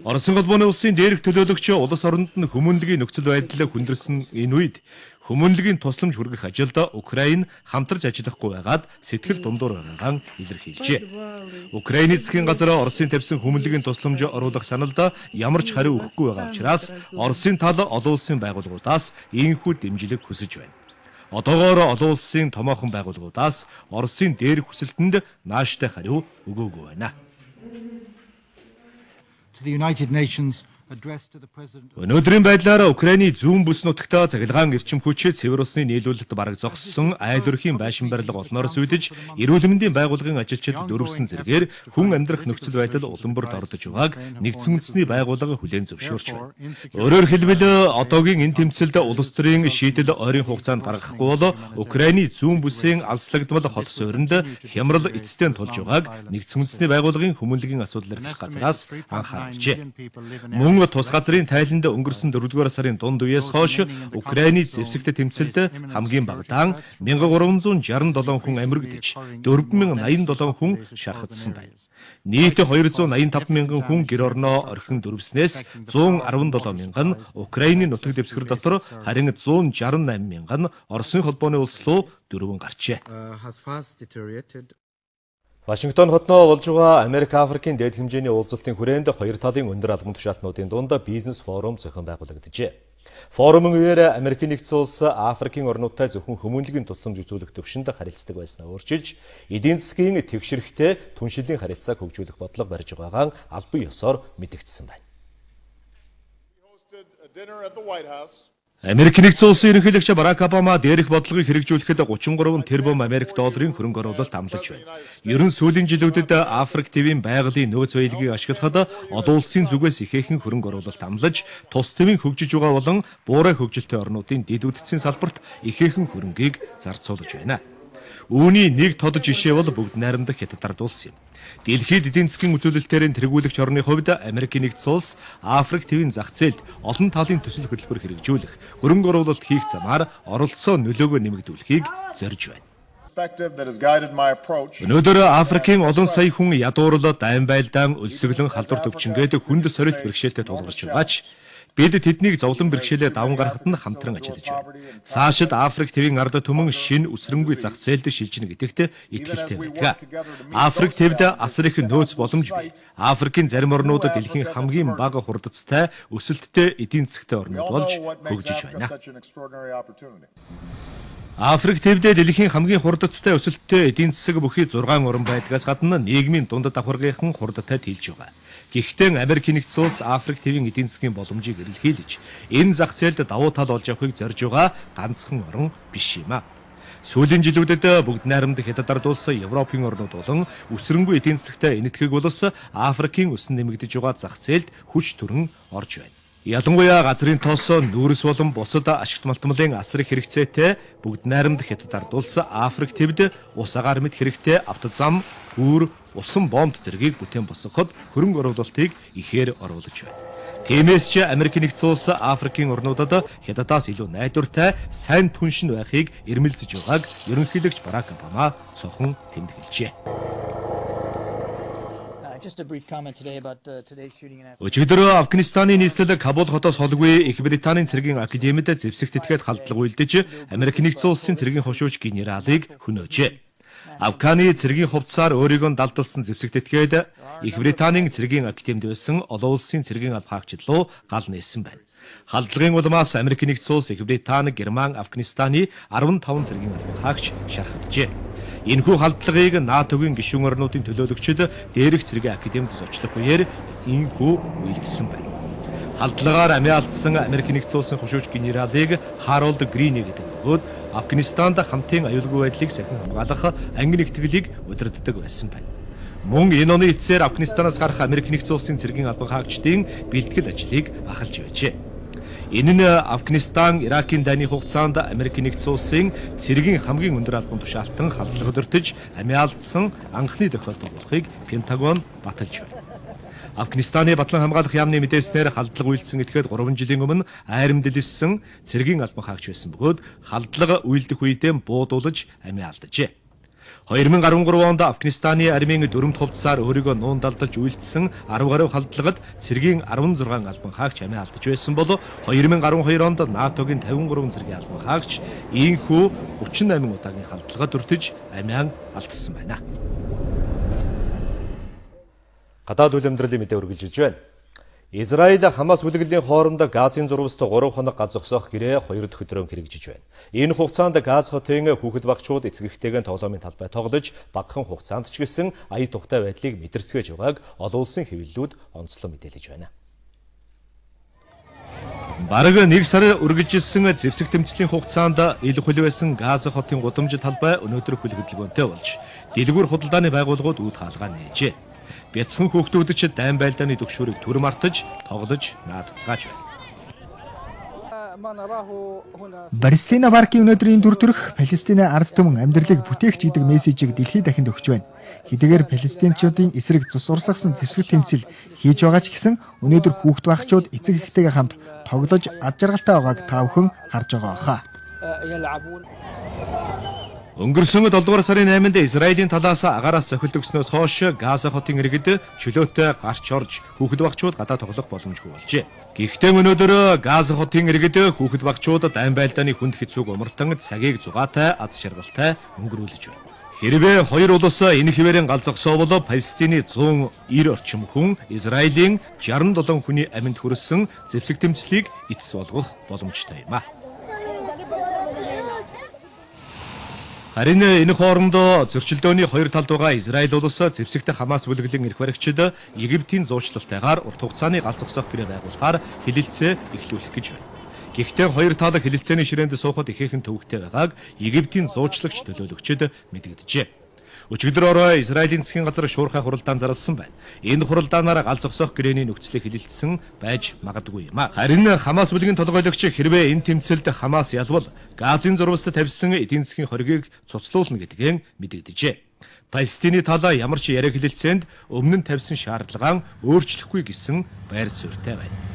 Оросын холбооны улсын дээрх төлөөлөгч улс оронд нь хүмүүнлэгийн нөхцөл байдлыг хүндэрсэн энэ үед хүмүүнлэгийн тусламж хүргэх ажилд Украин хамтарч ажиллахгүй байгаад сэтгэл дундуур байгаагаан илэрхийлжээ. Украины засгийн газар Оросын тавьсан хүмүүнлэгийн тусламж оруулах саналд ямар ч хариу өгөхгүй байгаа учраас Оросын тал олон улсын байгууллагуудаас ийхүү дэмжлэг хүсэж байна. Одоогоор олон улсын томоохон байгууллагуудаас Оросын дээрх хүсэлтэнд нааштай хариу өгөөгүй байна. Өнөөдрийн байдлаар Украины зүүн бүс нутагта цахилгаан эрчим хүч цэвэр усны нийлүүлэлт бараг зогссон айлд өрхийн байшин барилга олноороос үүдэж эрүүл мэндийн байгууллагын ажилчид дөрвсөн зэргээр хүн амьдрах нөхцөл байдал улам бүр дордож байгааг нэгдсэн үндэсний байгууллага хүлээн зөвшөөрч байна. Өөрөөр хэлбэл одоогийн энэ тэмцэлд улс төрийн шийдэл ойрын хугацаанд гаргахгүй бол Украины зүүн бүсийн алслагдмал хот суурьнд хямрал эцэстэн тулж байгааг нэгдсэн үндэсний байгууллагын хүмүүнлэгийн асуудал эрхлэх газраас анхааруулжээ. Мөн Мөн тус газрын тайланд өнгөрсөн 4-р сарын дунд үеэс хойш Украины зэвсэгт тэмцэлд хамгийн багадаа 1367 хүн амьрагдж 4087 хүн шархагдсан байна. Нийт 285 мянган хүн гэр орноо орхин дүрвснээс 117 мянган нь Украины нутаг дэвсгэр дотор, харин 168 мянган нь Оросын холбооны улс руу дөрвөн гарчээ. Вашингтон хотноо болж байгаа Америк-Африкийн дээд хэмжээний уулзалтын хүрээнд хоёр талын өндөр албан тушаалтнуудын дунд бизнес форум зохион байгуулагджээ. Форумын үеэр Америкийн нэгдсэн улс Африкийн орнуудтай зөвхөн хүмүүнлэгийн тусламж үзүүлэх төвшөнд харилцдаг байснаа өөрчилж, эдийн засгийн тэгшэрхтэй түншлэлийн харилцааг хөгжүүлэх бодлого барьж байгаагаа албан ёсоор мэдэгдсэн байна. Америкийн нэгдсэн улсын ерөнхийлөгч Барак Обама дээрх бодлогыг хэрэгжүүлэхэд 33 тэрбум Америк долларын хөрөнгө оруулалт амлаж байна. Ерөн сүүлийн жилүүдэд Африк твийн байгалийн нөөц баялагийг ашиглахад олон улсын зүгээс ихээхэн хөрөнгө оруулалт амлаж, тус твийн хөгжиж байгаа болон буурай хөгжилтэй орнуудын дэд үдцийн салбарт ихээхэн хөрөнгийг зарцуулж байна. Үүний нэг тод жишээ бол бүгд найрамдах Хятад ард улс юм. Дэлхийд эдийн засгийн үзүүлэлтээр тэргүүлэгч орны хувьд Америкийн нэгдсэн улс Африк твийн зах зээлд олон талын төсөл хөтөлбөр хэрэгжүүлэх, хөрөнгө оруулалт хийх замаар оролцоо нөлөөгөө нэмэгдүүлэхийг зорж байна. Өнөөдөр Африкийн олон сая хүн ядуурл, дайн байлдаан, өлсгөлөн, халдвар төвчингээд хүнд сорилт бэрхшээлтэй тулгарч байгаач бид тэднийг зовлон бэрхшээлээ даван гаргахад нь хамтран ажиллаж байна. Цаашид Африк твийн ард түмэн шинэ үсрэнгүй зах зээлд шилжинэ гэдэгт итгэлтэй байдаг. Африк твд асар их нөөц боломж бий. Африкийн зарим орнууд дэлхийн хамгийн бага хурдцтай, өсөлттэй эдийн засгтай орнууд болж хөгжиж байна. Африк твд дэлхийн хамгийн хурдцтай өсөлттэй эдийн засаг бүхий 6 орн байдгаас гадна нийгмийн дунд давхаргийнхан хурдтай тэлж байгаа. Гэхдээ Америкийн нэгдсэн улс Африк твийн эдийн засгийн боломжийг эрэлхийлж, энэ зах зээлд давуу тал олж авахыг зорж байгаа ганцхан орн биш юм а. Сүүлийн жилүүдэд бүгд найрамдах Хятад ард улс, Европын орнууд болон үсрэнгүй эдийн засагтай энэтхэг улс Африкийн өсөн нэмэгдэж байгаа зах зээлд хүч төрөн орж байна. Ялангуяа газрын тоос, нүүрс болон бусад ашигт малтмалын асар их хэрэгцээтэй бүгд найрамдах Хятад ард улс Африк твд ус агаар мэт хэрэгтэй автозам, гүүр, усан бомб зэргийг бүтээн босгоход хөрөнгө оруулалтыг ихээр оруулж байна. Тиймээс ч Америкийн нэгдсэн улс Африкийн орнуудад Хятадаас илүү найдвартай, сайн түншин байхыг эрмэлзэж байгааг ерөнхийлөгч Барак Обама цохон тэмдэглэжээ. Өчигдөр Афганистаны нийслэл Кабул хотоос холгүй Их Британийн цэргийн академид зэвсэгт этгээд халдлага үйлдэж Америкийн нэгдсэн улсын цэргийн хошууч генералыг хөнөөжээ. Афганы цэргийн хувцсаар өөрийгөө далдалсан зэвсэгт этгээд Их Британийн цэргийн академид байсан олон улсын цэргийн албаагчид руу гал нээсэн байна. Халдлагын улмаас Америкийн нэгдсэн улс, Их Британи, Герман, Афганистаны 15 цэргийн албаагч шархагджээ. Энэхүү халдлагыг НАТОгийн гишүүн орнуудын төлөөлөгчид дээрх цэргийн академид зочлох үеэр энэхүү үйлдэлсэн байна. Халдлагаар амиа алдсан Америкийн нэгдсэн улсын хошууч генералыг Харолд Грини гэдэг бөгөөд Афганистанд хамтын аюулгүй байдлыг сахин хамгаалах анги нэгтгэлийг удирддаг байсан байна. Мөн энэ оны эцсээр Афганистанаас гарах Америкийн нэгдсэн улсын цэргийн албан хаагчдын бэлтгэл ажлыг ахалж байжээ. Энэ нь Афганистан, Иракийн дайны хугацаанд Америкийн нэгдсэн улсын цэргийн хамгийн өндөр албан тушаалтан халдлага удирдах амиа алдсан анхны тохиолдол болохыг Пентагон баталж байна. Афганистаны батлан хамгаалах яамны мэдээснээр халдлага үйлдсэн этгээд 3 жилийн өмнө айрам дэлгэсэн цэргийн албан хаагч байсан бөгөөд халдлага үйлдэх үедээ буудуулж амиа алджээ. 2013 онд Афганистаны армийн 4-р хувцсаар өөрийгөө нуун далдалж үйлдсэн 10 гаруй халдлагад цэргийн 16 албан хаагч амиа алдаж байсан бол 2012 онд НАТОгийн 53 цэргийн албан хаагч ийхүү 38 удаагийн халдлагад өртөж амиа алдсан байна. Гадаад үйл амьдралын мэдээ үргэлжилж байна. Израиль Хамас бүлэглэлийн хооронд Газын зурваст 3 хоног газ зогсоох гэрээ 2 дахь өдрөө хэрэгжиж байна. Энэ хугацаанд Газ хотын хүүхэд багчууд эцэгтэйгэн тоглоомын талбай тоглож, багахан хугацаанд ч гэсэн ая тухтай байдлыг мэдэрцгээж байгааг олон улсын хэвлэлүүд онцлон мэдээлж байна. Бараг 1 сар үргэлжилсэн зэвсэг тэмцлийн хугацаанд ил хөл байсан Газ хотын гудамж талбай өнөөдөр хөдөлгөөнтэй болж, дэлгүүр худалдааны байгууллагууд үүд хаалгаа нээжээ. Бяцхан хүүхдүүд ч дайн байлдааны төгшөөрийг түр мартаж, тоглож наадцгааж байна. Баристина паркийн өнөөдрийн дүр төрх Палестины ард түмэн амьдралыг бүтээгч гэдэг мессежийг дэлхийд дахинд өгч байна. Хэдийгээр палестинчуудын эсрэг цус урсгасан зэвсэг тэмцэл хийж байгаа ч гэсэн өнөөдөр хүүхд багчууд эцэг эхтэйгээ хамт тоглож ад жаргалтай байгааг та бүхэн харж байгаа хаа. Өнгөрсөн 7 дугаар сарын 8-нд Израилийн талаас агаараас зохилдөгснөөс хойш Газа хотын иргэд чөлөөтэй гарч орж хүүхэд багчууд гадаа тоглох боломжгүй болжээ. Гэхдээ өнөөдөр Газа хотын иргэд хүүхэд багчуудад айн байлдааны хүнд хэцүүг умартан цагийг зугаатай аз жаргалтай өнгөрүүлж байна. Хэрвээ хоёр улс энэ хിവэрийн гал зогсоовол Палестины 190 орчим хүн Израилийн 67 хүний амьд хүрсэн зэвсэг тэмцлийг эцэс болгох боломжтой юм а. Харин энэ хоорондоо зөрчилдөөний хоёр талд байгаа Израиль улс зэвсэгт Хамас бүлэглэлийн эрх баригчид Египтийн зуучлалтайгаар урт хугацааны гал зогсоох гэрээ байгуулахаар хилэлцээ эхлүүлэх гэж байна. Гэхдээ хоёр тал хилэлцээний ширээнд суухад ихээхэн төвөгтэй байгааг Египтийн зуучлагч төлөөлөгчид мэдэгджээ. Өчигдрөөр Израилийн засгийн газар шуурхай хуралдаан зарласан байна. Энэ хуралдаанаар гал зогсоох гэрээний нөхцөлийг хилэлцсэн байж магадгүй юм а. Харин Хамас бүлгийн толгойлогч хэрвээ энэ тэмцэлд Хамас ялвал Газын зурваст тавьсан эдийн засгийн хоргийг цуцлуулна гэдгийг мэдэгдэжээ. Палестины тал ямар ч яриа хилэлцээнд өмнө нь тавьсан шаардлагаан өөрчлөхгүй гэсэн байр суурьтай байна.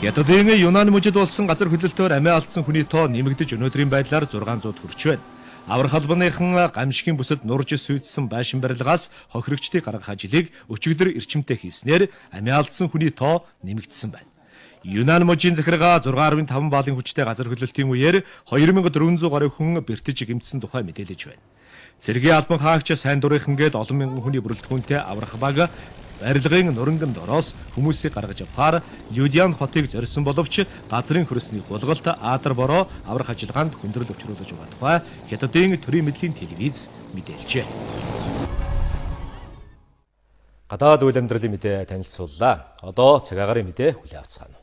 Ятадын Юнан мужид болсон газар хөдлөлтөөр амиа алдсан хүний тоо нэмэгдэж өнөөдрийн байдлаар 600 хүрч байна. Аврах албаныхан гамшигын бүсэд нурж сүйдсэн байшин барилгаас хохирогчдыг гаргах ажлыг өчигдөр эрчимтэй хийснээр амиа алдсан хүний тоо нэмэгдсэн байна. Юнан мужийн захиргаа 6.5 баалын хүчтэй газар хөдлөлтийн үеэр 2400 гаруй хүн бэртэж гэмтсэн тухай мэдээлж байна. Цэргийн албан хаагч сайн дурынхан гээд олон мянган хүний бүрэлдэхүүнтэй аврах баг барилгын нуранган дороос хүмүүсийг гаргаж авахаар Юдиан хотыг зорьсон боловч газрын хөрсний хулгалт Аадар бороо аврах ажиллагаанд хүндрэл учруулж байгаа тухай Хятадын төрийн мэдлийн телевиз мэдээлжээ. Гадаад үйл амьдралын мэдээ танилцууллаа. Одоо цаг агарын мэдээ хүлээн авцгаана.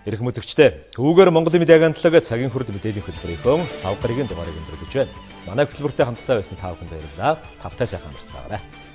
Эрхэм үзэгчдээ, түүгээр Монголын мэдээ агентлаг цагийн хүрд мэдээллийн хөтөлбөрийнхөө 5 гарагийн дугаарыг өндөрлөж байна. Манай хөтөлбөртэй хамтдаа байсан та бүхэнд баярлалаа. Тавтай сайхан амарцгаарай.